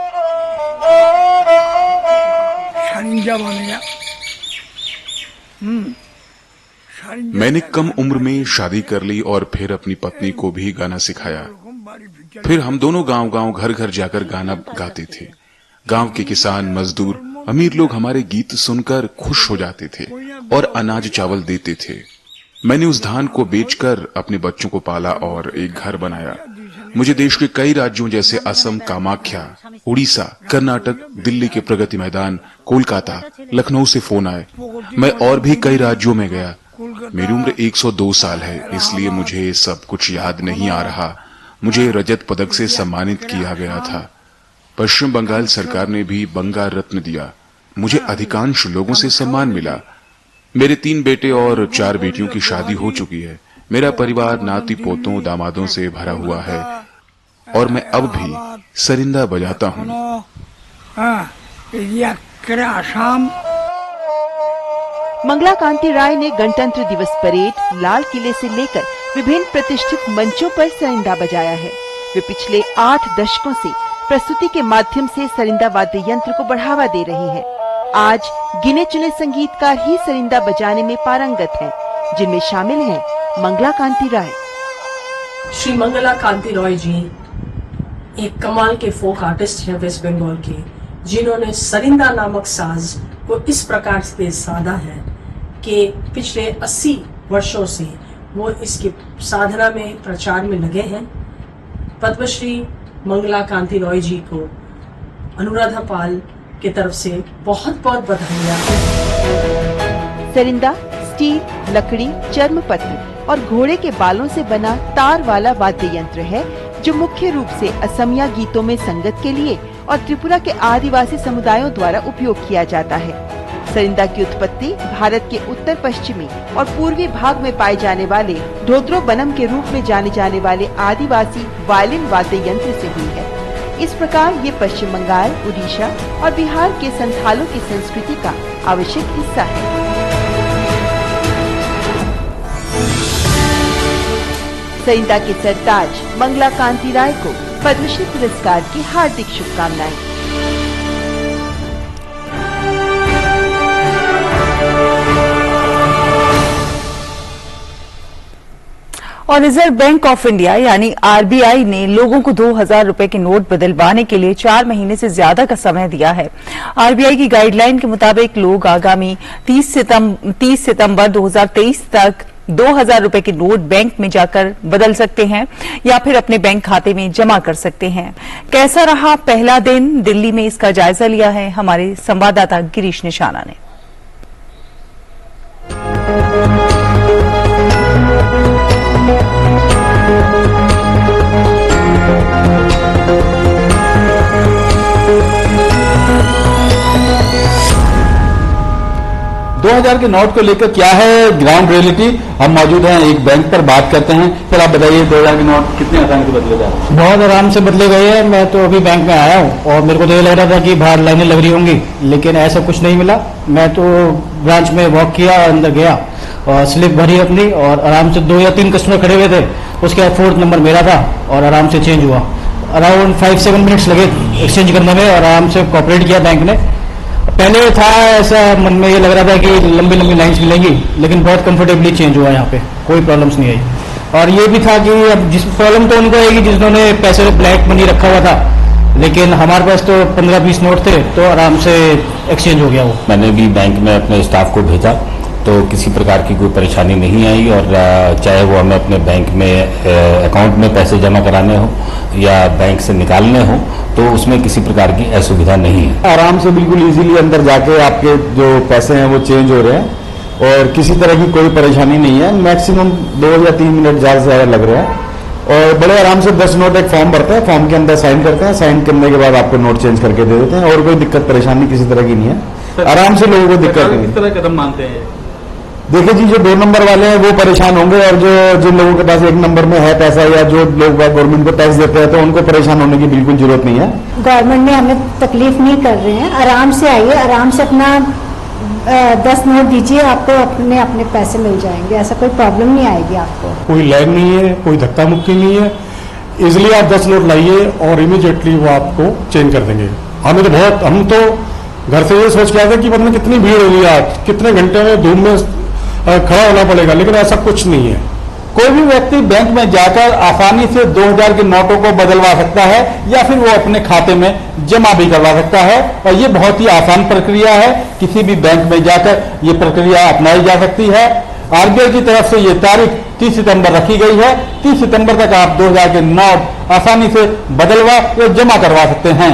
मैंने कम उम्र में शादी कर ली और फिर अपनी पत्नी को भी गाना सिखाया। फिर हम दोनों गांव-गांव घर-घर जाकर गाना गाते थे। गांव के किसान, मजदूर, अमीर लोग हमारे गीत सुनकर खुश हो जाते थे और अनाज चावल देते थे। मैंने उस धान को बेचकर अपने बच्चों को पाला और एक घर बनाया। मुझे देश के कई राज्यों जैसे असम, कामाख्या, उड़ीसा, कर्नाटक, दिल्ली के प्रगति मैदान, कोलकाता, लखनऊ से फोन आए। मैं और भी कई राज्यों में गया। मेरी उम्र 102 साल है, इसलिए मुझे सब कुछ याद नहीं आ रहा। मुझे रजत पदक से सम्मानित किया गया था। पश्चिम बंगाल सरकार ने भी बंगा रत्न दिया। मुझे अधिकांश लोगों से सम्मान मिला। मेरे 3 बेटे और 4 बेटियों की शादी हो चुकी है। मेरा परिवार नाती पोतों दामादों से भरा हुआ है और मैं अब भी सरिंदा बजाता हूँ। मंगला कांति राय ने गणतंत्र दिवस परेड लाल किले से लेकर विभिन्न प्रतिष्ठित मंचों पर सरिंदा बजाया है। वे पिछले 8 दशकों से प्रस्तुति के माध्यम से सरिंदा वाद्य यंत्र को बढ़ावा दे रही हैं। आज गिने चुने संगीतकार ही सरिंदा बजाने में पारंगत हैं, जिनमें शामिल हैं मंगला कांति राय। श्री मंगला कांति रॉय जी एक कमाल के फोक आर्टिस्ट हैं वेस्ट बंगाल के, जिन्होंने सरिंदा नामक साज को इस प्रकार से साधा है कि पिछले 80 वर्षों से वो इसकी साधना में प्रचार में लगे हैं। पद्मश्री मंगला कांति रॉय जी को अनुराधा पाल की तरफ से बहुत बहुत बधाइयाँ। सरिंदा स्टील, लकड़ी, चर्मपत्र और घोड़े के बालों से बना तार वाला वाद्य यंत्र है, जो मुख्य रूप से असमिया गीतों में संगत के लिए और त्रिपुरा के आदिवासी समुदायों द्वारा उपयोग किया जाता है। सरिंदा की उत्पत्ति भारत के उत्तर पश्चिमी और पूर्वी भाग में पाए जाने वाले ढोद्रो बनम के रूप में जाने जाने वाले आदिवासी वायलिन वाद्य यंत्र से हुई है। इस प्रकार ये पश्चिम बंगाल, उड़ीसा और बिहार के संथालों की संस्कृति का आवश्यक हिस्सा है। सरिंदा के सरताज मंगला कांति राय को पद्मश्री पुरस्कार की हार्दिक शुभकामनाएं। और रिजर्व बैंक ऑफ इंडिया यानी आरबीआई ने लोगों को 2000 रुपए के नोट बदलवाने के लिए 4 महीने से ज्यादा का समय दिया है। आरबीआई की गाइडलाइन के मुताबिक लोग आगामी 30 सितंबर 2023 तक 2000 रुपए के नोट बैंक में जाकर बदल सकते हैं या फिर अपने बैंक खाते में जमा कर सकते हैं। कैसा रहा पहला दिन, दिल्ली में इसका जायजा लिया है हमारे संवाददाता गिरीश निशाना ने। के नोट को लेकर क्या है ग्राउंड रियलिटी। हम मौजूद हैं एक बैंक पर, बात करते हैं। फिर आप बताइए 2000 के नोट कितने आसानी से बदले जा रहे हैं? बहुत आराम से बदले गए हैं। मैं तो अभी बैंक में आया हूँ और मेरे को तो ये लग रहा था कि बाहर लाइनें लग रही होंगी, लेकिन ऐसा कुछ नहीं मिला। मैं तो ब्रांच में वॉक किया, अंदर गया और स्लिप भरी अपनी और आराम से 2 या 3 कस्टमर खड़े हुए थे। उसके बाद 4th नंबर मेरा था और आराम से चेंज हुआ। अराउंड 5-7 मिनट्स लगे एक्सचेंज करने में और आराम से कोऑपरेट किया बैंक ने। पहले था ऐसा मन में ये लग रहा था कि लंबी लंबी लाइंस मिलेंगी, लेकिन बहुत कंफर्टेबली चेंज हुआ यहाँ पे, कोई प्रॉब्लम्स नहीं आई। और ये भी था कि अब जिस प्रॉब्लम तो उनको आएगी जिन्होंने पैसे ब्लैक मनी रखा हुआ था, लेकिन हमारे पास तो 15-20 नोट थे तो आराम से एक्सचेंज हो गया वो। मैंने भी बैंक में अपने स्टाफ को भेजा तो किसी प्रकार की कोई परेशानी नहीं आई और चाहे वो हमें अपने बैंक में अकाउंट में पैसे जमा कराने हो या बैंक से निकालने हो तो उसमें किसी प्रकार की असुविधा नहीं है। आराम से बिल्कुल इजीली अंदर जाके आपके जो पैसे हैं वो चेंज हो रहे हैं और किसी तरह की कोई परेशानी नहीं है। मैक्सिमम 2 या 3 मिनट ज़्यादा से ज़्यादा लग रहे हैं और बड़े आराम से 10 नोट एक फॉर्म भरते हैं, फॉर्म के अंदर साइन करते हैं, साइन करने के बाद आपको नोट चेंज करके दे देते हैं और कोई दिक्कत परेशानी किसी तरह की नहीं है। आराम से लोगों को दिक्कत नहीं। किस तरह कदम मानते हैं? देखिए जी, जो 2 नंबर वाले हैं वो परेशान होंगे और जो जिन लोगों के पास 1 नंबर में है पैसा या जो लोग गवर्नमेंट को टैक्स देते हैं तो उनको परेशान होने की बिल्कुल जरूरत नहीं है। गवर्नमेंट में हमें तकलीफ नहीं कर रहे हैं। आराम से आइए, आराम से अपना 10 नोट दीजिए, आपको अपने अपने पैसे मिल जाएंगे। ऐसा कोई प्रॉब्लम नहीं आएगी आपको। कोई लैग नहीं है, कोई धक्का मुक्की नहीं है। इजिली आप 10 नोट लाइए और इमीडिएटली वो आपको चेंज कर देंगे। हम तो घर से ये सोच के आए थे कि मतलब कितनी भीड़ होगी आज, कितने घंटे में धूप में खड़ा होना पड़ेगा, लेकिन ऐसा कुछ नहीं है। कोई भी व्यक्ति बैंक में जाकर आसानी से 2000 के नोटों को बदलवा सकता है या फिर वो अपने खाते में जमा भी करवा सकता है और ये बहुत ही आसान प्रक्रिया है। किसी भी बैंक में जाकर ये प्रक्रिया अपनाई जा सकती है। आरबीआई की तरफ से ये तारीख 30 सितंबर रखी गई है। 30 सितंबर तक आप 2000 के नोट आसानी से बदलवा या जमा करवा सकते हैं।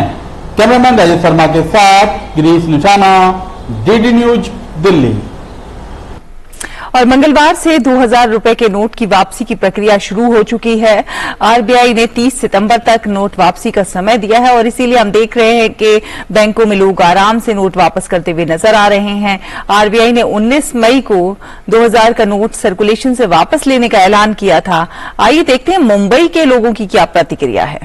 कैमरामैन राजेश शर्मा के साथ गिरीश निशाना, डीडी न्यूज, दिल्ली। और मंगलवार से 2000 रुपए के नोट की वापसी की प्रक्रिया शुरू हो चुकी है। आरबीआई ने 30 सितंबर तक नोट वापसी का समय दिया है और इसीलिए हम देख रहे हैं कि बैंकों में लोग आराम से नोट वापस करते हुए नजर आ रहे हैं। आरबीआई ने 19 मई को 2000 का नोट सर्कुलेशन से वापस लेने का ऐलान किया था। आइए देखते हैं मुंबई के लोगों की क्या प्रतिक्रिया है।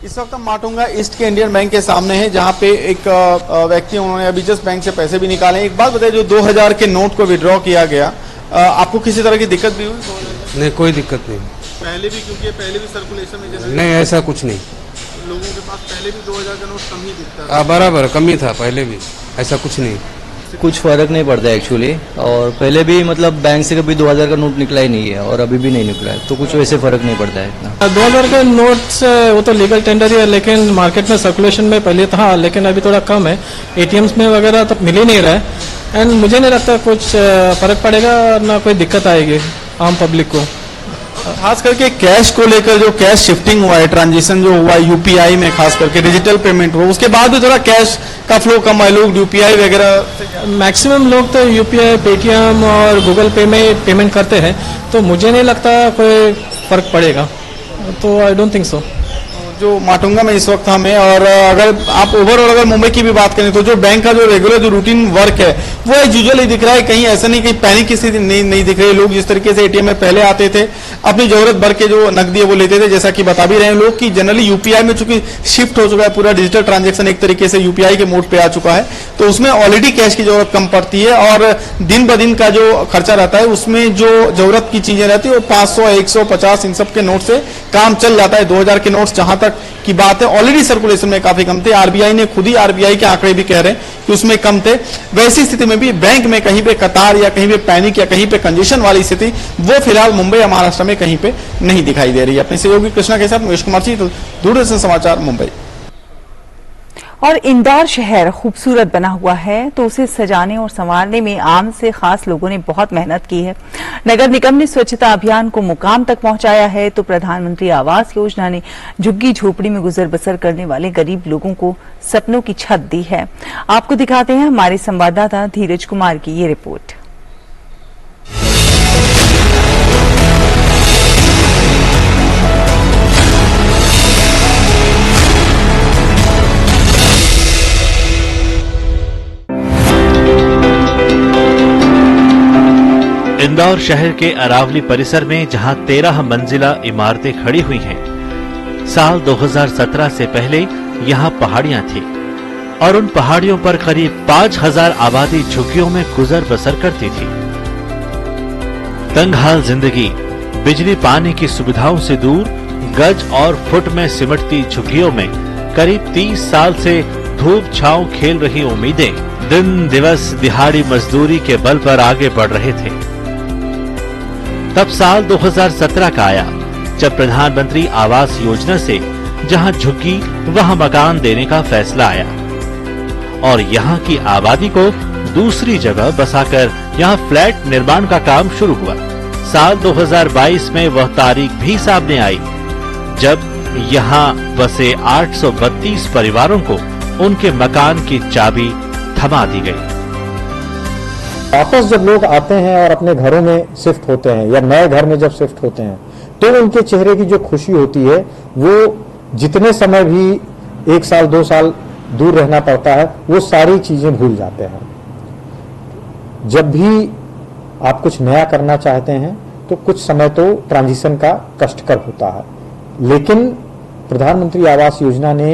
इस वक्त हम माटुंगा ईस्ट के इंडियन बैंक के सामने है, जहां पे एक व्यक्ति उन्होंने अभी जस्ट बैंक से पैसे भी निकाले। एक बात बताइए, जो 2000 के नोट को विड्रॉ किया गया, आपको किसी तरह की दिक्कत भी हुई? नहीं, कोई दिक्कत नहीं। पहले भी, क्योंकि पहले भी सर्कुलेशन में जैसे नहीं, ऐसा कुछ नहीं। लोगों के पास पहले भी 2000 का नोट कम ही दिखता है। बराबर कम ही था पहले भी, ऐसा कुछ नहीं। कुछ फर्क नहीं पड़ता एक्चुअली, और पहले भी मतलब बैंक से कभी 2000 का नोट निकला ही नहीं है और अभी भी नहीं निकला है, तो कुछ वैसे फर्क नहीं पड़ता है इतना। 2000 के नोट्स वो तो लीगल टेंडर ही है, लेकिन मार्केट में सर्कुलेशन में पहले था, लेकिन अभी थोड़ा कम है। एटीएम्स में वगैरह तो मिल ही नहीं रहा है, एंड मुझे नहीं लगता कुछ फर्क पड़ेगा, ना कोई दिक्कत आएगी आम पब्लिक को। खास करके कैश को लेकर जो कैश शिफ्टिंग हुआ है, ट्रांजिशन जो हुआ है यूपीआई में, खास करके डिजिटल पेमेंट हुआ, उसके बाद भी थोड़ा कैश का फ्लो कम है, लोग यूपीआई वगैरह। मैक्सिमम लोग तो यूपीआई, पेटीएम और गूगल पे में पेमेंट करते हैं, तो मुझे नहीं लगता कोई फर्क पड़ेगा, तो आई डोंट थिंक सो। जो माटुंगा में इस वक्त हमें, और अगर आप ओवरऑल अगर मुंबई की भी बात करें तो जो बैंक का जो रेगुलर जो रूटीन वर्क है वो यूजुअली दिख रहा है। कहीं ऐसा नहीं, कहीं पैनिक की स्थिति नहीं दिख रही। लोग जिस तरीके से एटीएम में पहले आते थे, अपनी जरूरत भर के जो नकदी है वो लेते थे, जैसा कि बता भी रहे हैं लोग कि जनरली यूपीआई में चूंकि शिफ्ट हो चुका है, पूरा डिजिटल ट्रांजेक्शन एक तरीके से यूपीआई के मोड पे आ चुका है, तो उसमें ऑलरेडी कैश की जरूरत कम पड़ती है, और दिन ब दिन का जो खर्चा रहता है उसमें जो जरूरत की चीजें रहती है वो 500, 150 इन सब के नोट से काम चल जाता है। 2000 के नोट्स जहां तक की बात है ऑलरेडी सर्कुलेशन में काफी कम थे। आरबीआई ने खुद ही, आरबीआई के आंकड़े भी कह रहे हैं कि उसमें कम थे। वैसी स्थिति में भी बैंक में कहीं पे कतार या कहीं पे पैनिक या कहीं पे कंजेशन वाली स्थिति वो फिलहाल मुंबई या महाराष्ट्र में कहीं पे नहीं दिखाई दे रही है। अपने सहयोगी कृष्णा के साथ महेश कुमार सिंह, दूरदर्शन समाचार, मुंबई। और इंदौर शहर खूबसूरत बना हुआ है, तो उसे सजाने और संवारने में आम से खास लोगों ने बहुत मेहनत की है। नगर निगम ने स्वच्छता अभियान को मुकाम तक पहुंचाया है, तो प्रधानमंत्री आवास योजना ने झुग्गी झोपड़ी में गुजर बसर करने वाले गरीब लोगों को सपनों की छत दी है। आपको दिखाते हैं हमारे संवाददाता धीरज कुमार की ये रिपोर्ट। इंदौर शहर के अरावली परिसर में जहां 13 मंजिला इमारतें खड़ी हुई हैं, साल 2017 से पहले यहां पहाड़ियां थी और उन पहाड़ियों पर करीब 5000 आबादी झुग्गियों में गुजर बसर करती थी। तंगहाल जिंदगी, बिजली पानी की सुविधाओं से दूर, गज और फुट में सिमटती झुग्गियों में करीब 30 साल से धूप छांव खेल रही उम्मीदें दिन दिवस दिहाड़ी मजदूरी के बल पर आगे बढ़ रहे थे। तब साल 2017 का आया, जब प्रधानमंत्री आवास योजना से जहां झुग्गी वहां मकान देने का फैसला आया और यहां की आबादी को दूसरी जगह बसाकर यहां फ्लैट निर्माण का काम शुरू हुआ। साल 2022 में वह तारीख भी सामने आई जब यहां बसे 832 परिवारों को उनके मकान की चाबी थमा दी गई। वापस जब लोग आते हैं और अपने घरों में शिफ्ट होते हैं या नए घर में जब शिफ्ट होते हैं, तो उनके चेहरे की जो खुशी होती है वो जितने समय भी 1 साल 2 साल दूर रहना पड़ता है वो सारी चीजें भूल जाते हैं। जब भी आप कुछ नया करना चाहते हैं तो कुछ समय तो ट्रांजिशन का कष्टकर होता है, लेकिन प्रधानमंत्री आवास योजना ने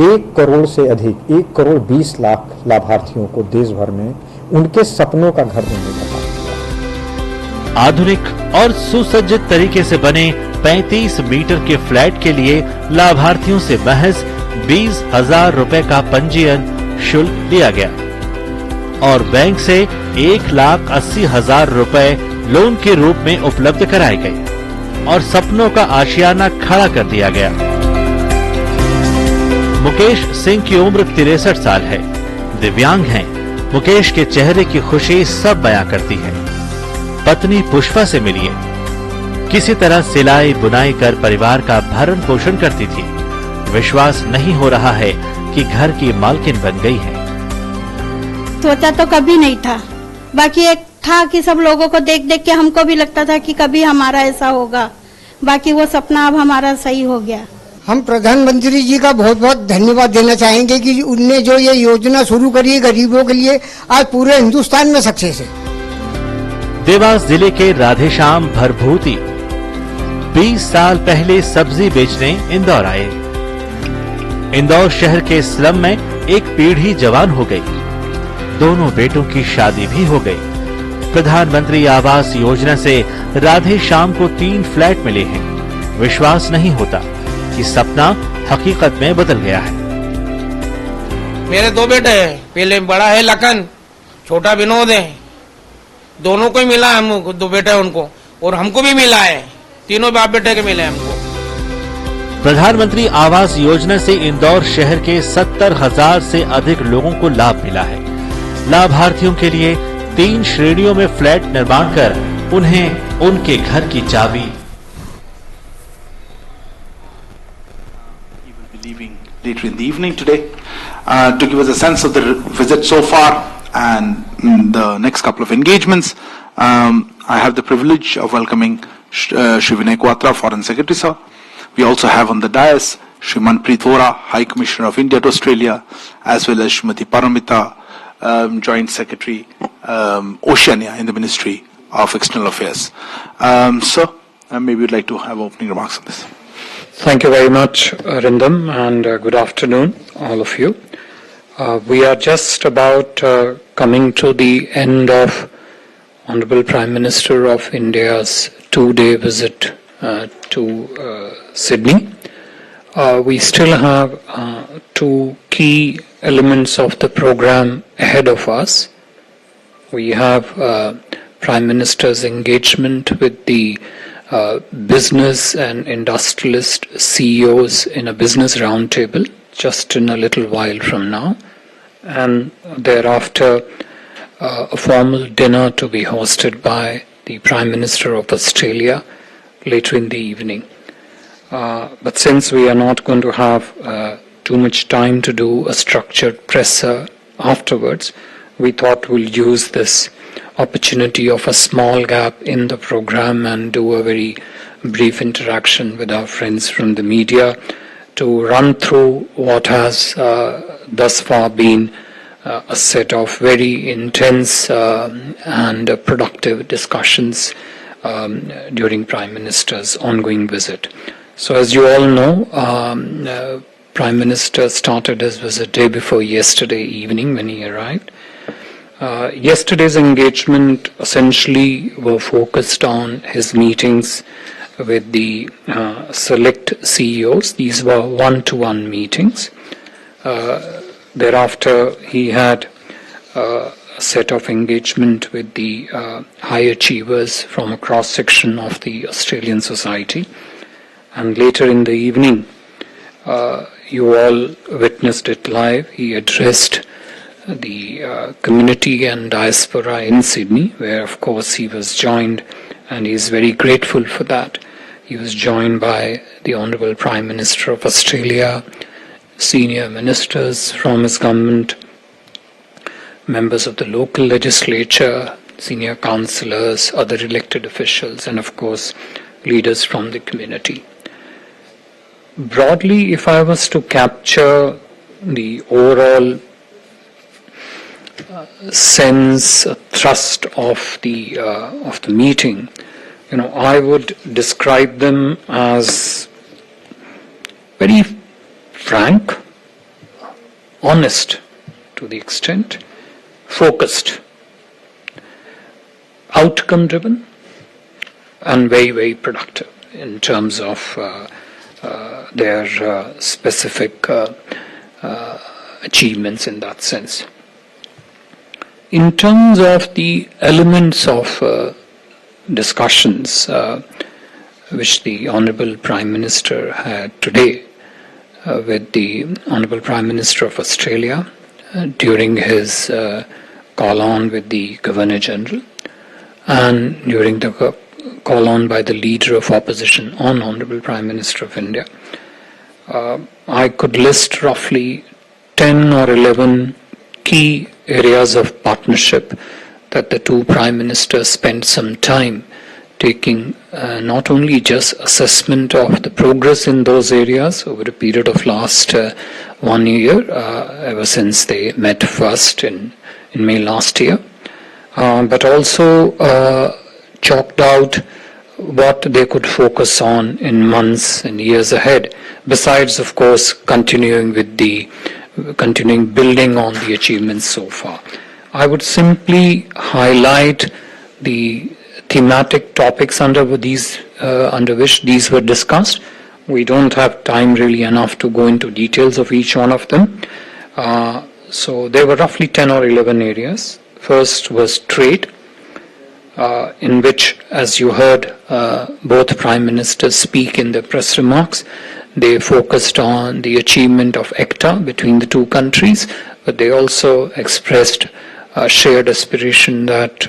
1 करोड़ से अधिक 1 करोड़ 20 लाख लाभार्थियों को देश भर में उनके सपनों का घर देने का काम किया। आधुनिक और सुसज्जित तरीके से बने 35 मीटर के फ्लैट के लिए लाभार्थियों से महज 20,000 रुपए का पंजीयन शुल्क लिया गया और बैंक से 1,80,000 रुपए लोन के रूप में उपलब्ध कराए गए और सपनों का आशियाना खड़ा कर दिया गया। मुकेश सिंह की उम्र 63 साल है, दिव्यांग हैं। मुकेश के चेहरे की खुशी सब बयां करती है। पत्नी पुष्पा से मिलिए, किसी तरह सिलाई बुनाई कर परिवार का भरण पोषण करती थी। विश्वास नहीं हो रहा है कि घर की मालकिन बन गई है। सोचा तो कभी नहीं था, बाकी एक था कि सब लोगों को देख देख के हमको भी लगता था कि कभी हमारा ऐसा होगा, बाकी वो सपना अब हमारा सही हो गया। हम प्रधानमंत्री जी का बहुत बहुत धन्यवाद देना चाहेंगे कि उनने जो ये योजना शुरू करी है गरीबों के लिए, आज पूरे हिंदुस्तान में सक्सेस है। देवास जिले के राधेश्याम भरभूति 20 साल पहले सब्जी बेचने इंदौर आए। इंदौर शहर के स्लम में एक पीढ़ी जवान हो गई। दोनों बेटों की शादी भी हो गई। प्रधानमंत्री आवास योजना से राधे श्याम को 3 फ्लैट मिले हैं। विश्वास नहीं होता कि सपना हकीकत में बदल गया है। मेरे 2 बेटे हैं, पहले बड़ा है लखन, छोटा विनोद है। दोनों को ही मिला है, हमको 2 बेटे उनको, और हमको भी मिला है। तीनों बाप बेटे के मिले हमको। प्रधानमंत्री आवास योजना से इंदौर शहर के 70,000 से अधिक लोगों को लाभ मिला है। लाभार्थियों के लिए 3 श्रेणियों में फ्लैट निर्माण कर उन्हें उनके घर की चाबी later in the evening today to give us a sense of the visit so far and the next couple of engagements. I have the privilege of welcoming Shri Vinay Quatra, Foreign Secretary, sir. We also have on the dais Shri Manpreet Vora, High Commissioner of India to Australia, as well as Shrimati Paramita, Joint Secretary Oceania in the Ministry of External Affairs. Sir, maybe you'd like to have opening remarks on this. Thank you very much, Arindam, and good afternoon, all of you. We are just about coming to the end of Honorable Prime Minister of India's 2-day visit to Sydney. We still have 2 key elements of the program ahead of us. We have Prime Minister's engagement with the business and industrialist CEOs in a business roundtable just in a little while from now, and thereafter a formal dinner to be hosted by the Prime Minister of Australia later in the evening. But since we are not going to have too much time to do a structured presser afterwards, we thought we'll use this opportunity of a small gap in the program and do a very brief interaction with our friends from the media to run through what has thus far been a set of very intense and productive discussions during Prime Minister's ongoing visit. So as you all know, Prime Minister started his visit day before yesterday evening when he arrived. Yesterday's engagement essentially were focused on his meetings with the select CEOs. These were one-to-one meetings. Thereafter, he had a set of engagement with the high achievers from a cross-section of the Australian society. And later in the evening, you all witnessed it live. He addressed the community and diaspora in Sydney, where of course he was joined, and he is very grateful for that. He was joined by the Honourable Prime Minister of Australia, senior ministers from his government, members of the local legislature, senior councillors, other elected officials, and of course leaders from the community. Broadly, if I was to capture the overall sense, thrust of the meeting, I would describe them as very frank, honest to the extent, focused, outcome driven, and very, very productive in terms of their specific achievements in that sense. In terms of the elements of discussions which the Honourable Prime Minister had today with the Honourable Prime Minister of Australia during his call-on with the Governor-General and during the call-on by the Leader of Opposition on Honourable Prime Minister of India, I could list roughly 10 or 11 key areas of partnership that the 2 Prime Ministers spent some time taking not only just assessment of the progress in those areas over a period of last 1 year, ever since they met first in May last year, but also chalked out what they could focus on in months and years ahead, besides, of course, continuing building on the achievements so far. I would simply highlight the thematic topics under which these were discussed. We don't have time really enough to go into details of each one of them. So there were roughly 10 or 11 areas. First was trade, in which, as you heard both Prime Ministers speak in their press remarks, they focused on the achievement of ECTA between the two countries, but they also expressed a shared aspiration that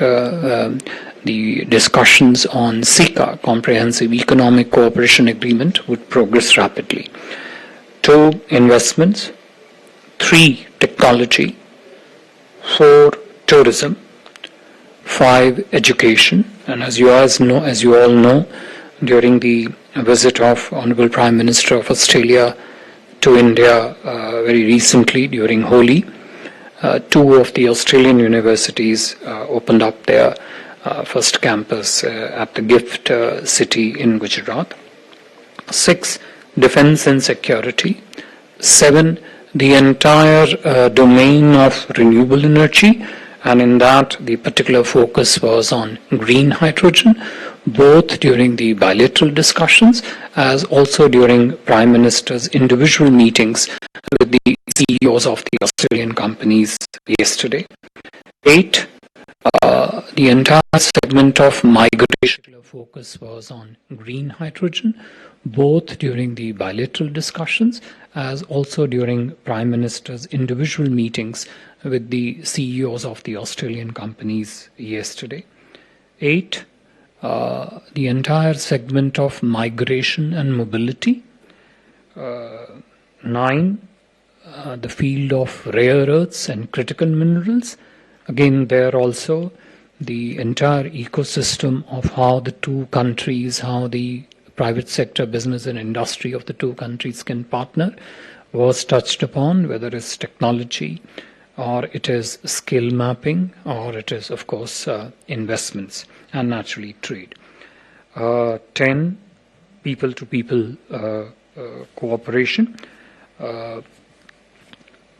the discussions on CECA, Comprehensive Economic Cooperation Agreement, would progress rapidly. 2, investments. 3, technology. 4, tourism. 5, education. And as you all know, during the visit of Honourable Prime Minister of Australia to India very recently during Holi, 2 of the Australian universities opened up their first campus at the GIFT city in Gujarat. 6, defence and security. 7, the entire domain of renewable energy, and in that the particular focus was on green hydrogen, both during the bilateral discussions as also during Prime Minister's individual meetings with the CEOs of the Australian companies yesterday. 8, the entire segment of migration focus was on green hydrogen, both during the bilateral discussions as also during Prime Minister's individual meetings with the CEOs of the Australian companies yesterday. 8, the entire segment of migration and mobility. 9, the field of rare earths and critical minerals. Again, there also the entire ecosystem of how the two countries, how the private sector, business and industry of the two countries can partner was touched upon, whether it's technology or it is skill mapping or it is, of course, investments and naturally trade. 10, people-to-people cooperation.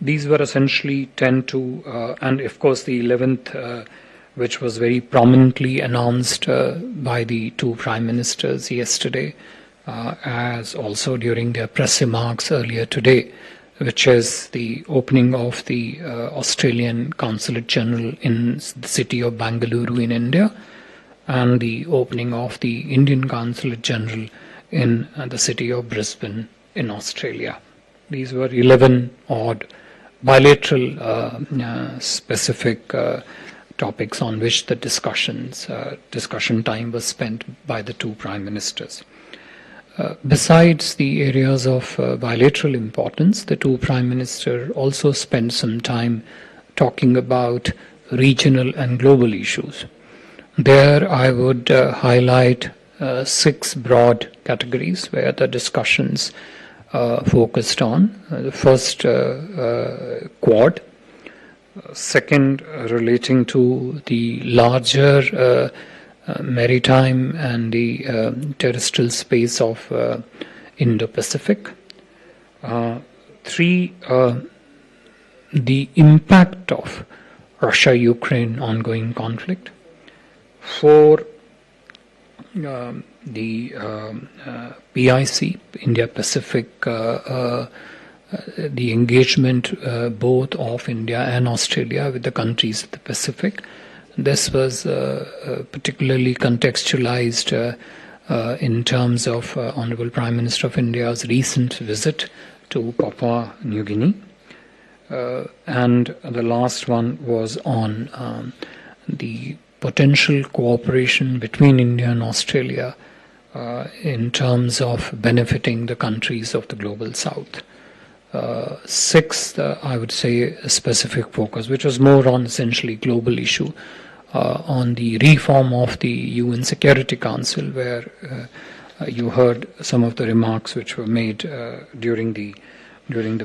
These were essentially 10 to, and of course the 11th, which was very prominently announced by the two Prime Ministers yesterday, as also during their press remarks earlier today, which is the opening of the Australian Consulate General in the city of Bangalore in India, and the opening of the Indian Consulate General in the city of Brisbane in Australia. These were 11 odd bilateral specific topics on which the discussion time was spent by the two Prime Ministers. Besides the areas of bilateral importance, the two Prime Ministers also spent some time talking about regional and global issues. There I would highlight 6 broad categories where the discussions focused on. The first, Quad. Second, relating to the larger maritime and the terrestrial space of Indo-Pacific. 3, the impact of Russia-Ukraine ongoing conflict. 4, the PIC, India-Pacific, the engagement both of India and Australia with the countries of the Pacific. This was particularly contextualized in terms of Honourable Prime Minister of India's recent visit to Papua New Guinea. And the last one was on the potential cooperation between India and Australia in terms of benefiting the countries of the Global South. 6th, I would say, a specific focus, which was more on essentially global issue, on the reform of the UN Security Council, where you heard some of the remarks which were made during the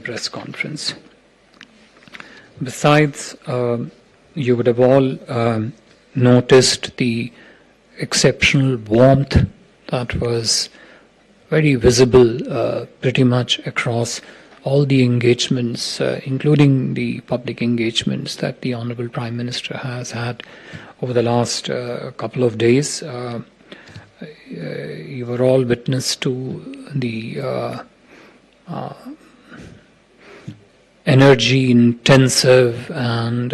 press conference. Besides, you would have all noticed the exceptional warmth that was very visible pretty much across all the engagements, including the public engagements that the Honorable Prime Minister has had over the last couple of days. You were all witness to the energy-intensive and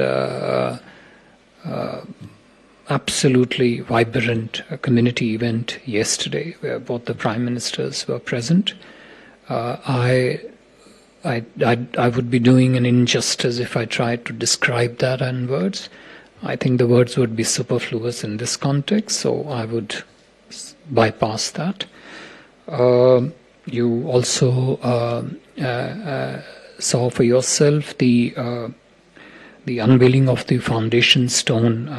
absolutely vibrant community event yesterday, where both the Prime Ministers were present. I would be doing an injustice if I tried to describe that in words. I think the words would be superfluous in this context, so I would bypass that. You also saw for yourself the unveiling of the foundation stone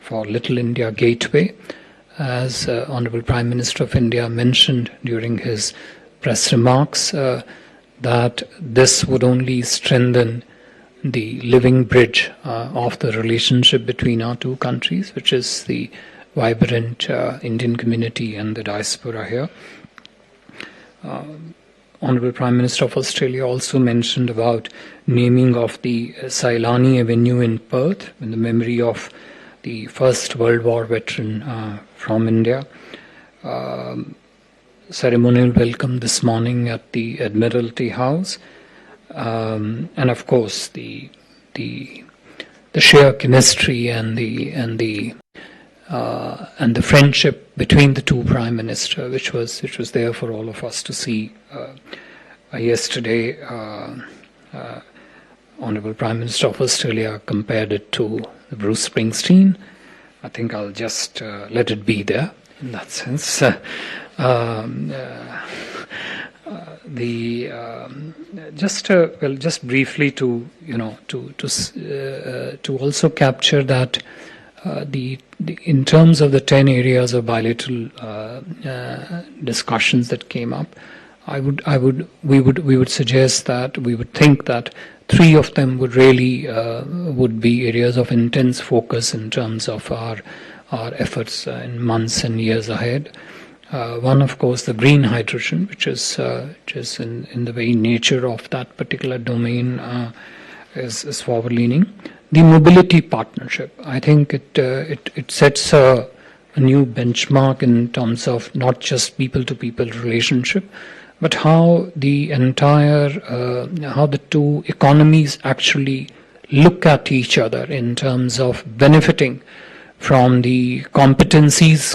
for Little India Gateway, as Honorable Prime Minister of India mentioned during his press remarks, that this would only strengthen the living bridge of the relationship between our two countries, which is the vibrant Indian community and the diaspora here. Honorable Prime Minister of Australia also mentioned about naming of the Sailani Avenue in Perth in the memory of the First World War veteran from India. Ceremonial welcome this morning at the Admiralty House, and of course the sheer chemistry and the friendship between the two Prime Ministers, which was there for all of us to see yesterday. Honorable Prime Minister of Australia compared it to Bruce Springsteen. I think I'll just let it be there in that sense. Just briefly to also capture that in terms of the 10 areas of bilateral discussions that came up, we would suggest that we would think that 3 of them would really would be areas of intense focus in terms of our efforts in months and years ahead. One, of course, the green hydrogen, which is in the very nature of that particular domain is forward-leaning. The mobility partnership, I think it sets a new benchmark in terms of not just people-to-people relationship, but how the how the two economies actually look at each other in terms of benefiting from the competencies,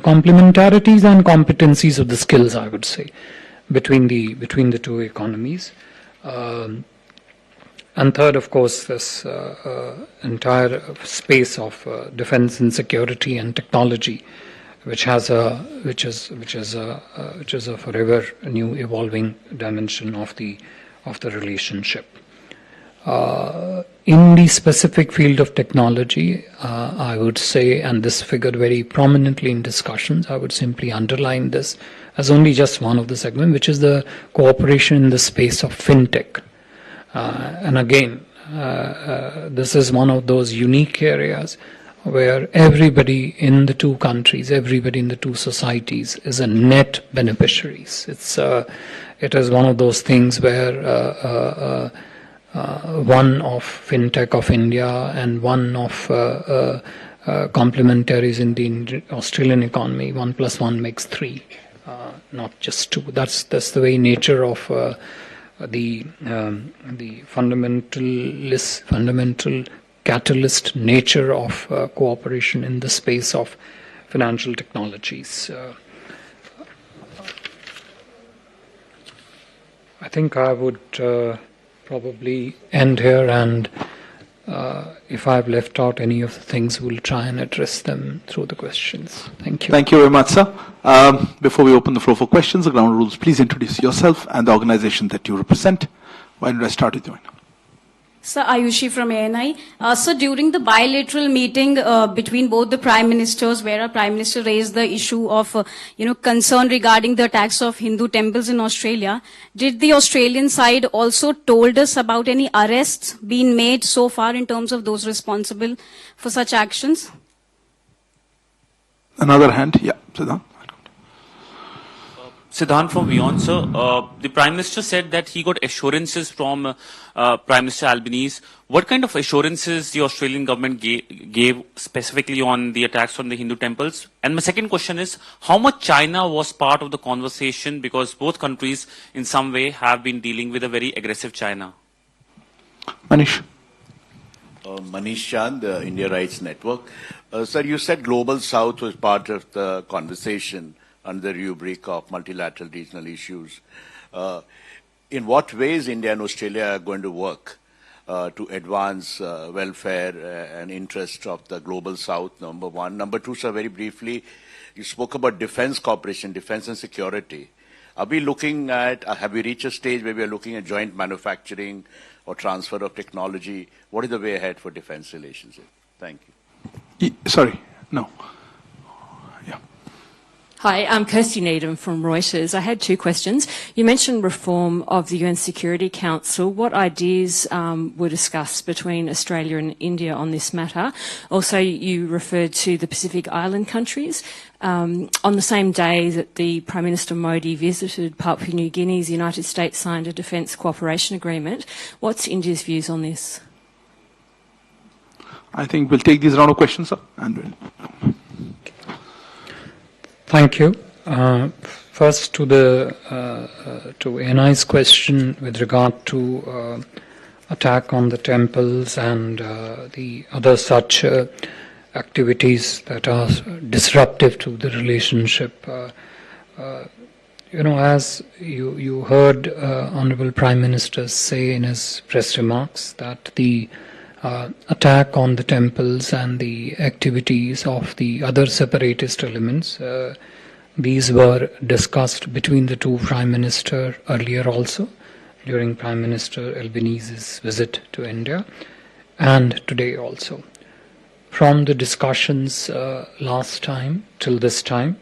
complementarities and competencies of the skills, I would say, between the two economies. And third, of course, this entire space of defense and security and technology, which is a forever new evolving dimension of the relationship. In the specific field of technology, I would say, and this figured very prominently in discussions, I would simply underline this as only just one of the segments, which is the cooperation in the space of fintech. And again, this is one of those unique areas where everybody in the two countries, everybody in the two societies is a net beneficiaries. It is one of those things where one of fintech of India and one of complementaries in the Australian economy, 1 + 1 makes 3, not just 2. That's the very nature of the fundamental catalyst nature of cooperation in the space of financial technologies. I think I would probably end here, and if I've left out any of the things, we'll try and address them through the questions. Thank you. Thank you very much, sir. Before we open the floor for questions, the ground rules, please introduce yourself and the organization that you represent. Why don't I start with you? Sir, Ayushi from ANI. So during the bilateral meeting between both the Prime Ministers, where our Prime Minister raised the issue of, concern regarding the attacks of Hindu temples in Australia, did the Australian side also told us about any arrests being made so far in terms of those responsible for such actions? Another hand, yeah, sit down. Siddhant from Beyond, sir. The Prime Minister said that he got assurances from Prime Minister Albanese. What kind of assurances the Australian government gave specifically on the attacks on the Hindu temples? And my second question is, how much China was part of the conversation, because both countries in some way have been dealing with a very aggressive China? Manish. Manish Chand, India Rights Network. Sir, you said Global South was part of the conversation under the rubric of multilateral regional issues. In what ways India and Australia are going to work to advance welfare and interests of the Global South, number one. Number two, sir, very briefly, you spoke about defense cooperation, defense and security. Are we looking at, have we reached a stage where we are looking at joint manufacturing or transfer of technology? What is the way ahead for defense relations? Thank you. Sorry, no. Hi, I'm Kirsty Needham from Reuters. I had two questions. You mentioned reform of the UN Security Council. What ideas were discussed between Australia and India on this matter? Also, you referred to the Pacific Island countries. On the same day that the Prime Minister Modi visited Papua New Guinea, the United States signed a defence cooperation agreement. What's India's views on this? I think we'll take these round of questions, sir, and we'll... Thank you. First, to NI's question with regard to attack on the temples and the other such activities that are disruptive to the relationship. As you heard Honourable Prime Minister say in his press remarks that the attack on the temples and the activities of the other separatist elements, these were discussed between the two Prime Minister earlier also, during Prime Minister Albanese's visit to India, and today also. From the discussions last time till this time,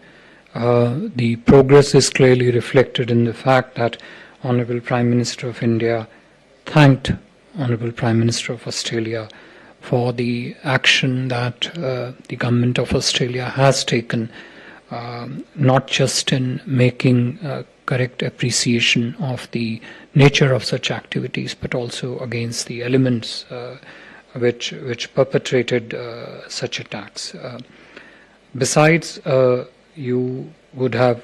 the progress is clearly reflected in the fact that Honourable Prime Minister of India thanked Honourable Prime Minister of Australia for the action that the Government of Australia has taken, not just in making correct appreciation of the nature of such activities, but also against the elements which perpetrated such attacks. Besides, you would have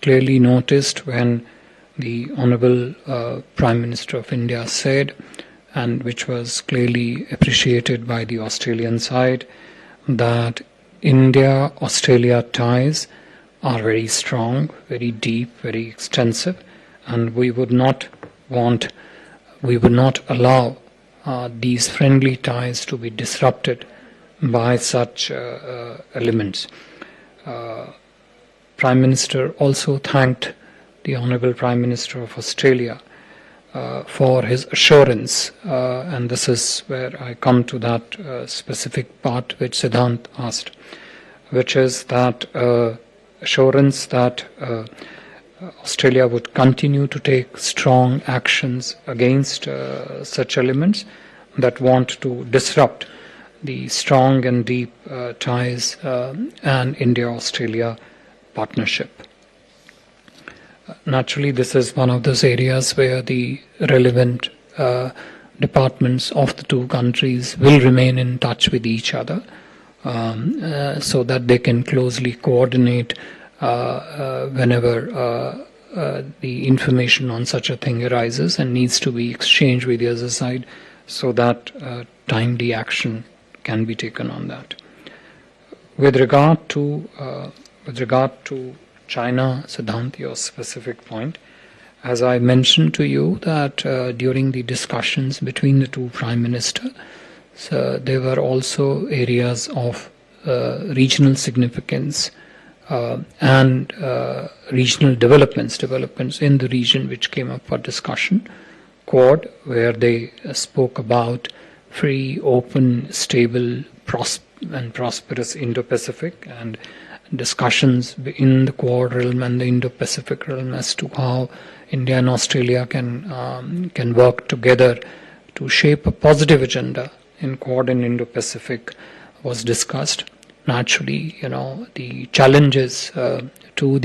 clearly noticed when the Honourable Prime Minister of India said, and which was clearly appreciated by the Australian side, that India-Australia ties are very strong, very deep, very extensive, and we would not allow these friendly ties to be disrupted by such elements. Prime Minister also thanked the Honourable Prime Minister of Australia for his assurance, and this is where I come to that specific part which Siddhant asked, which is that assurance that Australia would continue to take strong actions against such elements that want to disrupt the strong and deep ties and India-Australia partnership. Naturally, this is one of those areas where the relevant departments of the two countries will remain in touch with each other so that they can closely coordinate whenever the information on such a thing arises and needs to be exchanged with the other side, so that timely action can be taken on that. With regard to China, Siddhant, your specific point, as I mentioned to you that during the discussions between the two Prime Ministers, there were also areas of regional significance and regional developments in the region which came up for discussion. Quad, where they spoke about free, open, stable, and prosperous Indo-Pacific, and discussions in the Quad realm and the Indo-Pacific realm as to how India and Australia can work together to shape a positive agenda in Quad and Indo-Pacific was discussed. Naturally, the challenges to the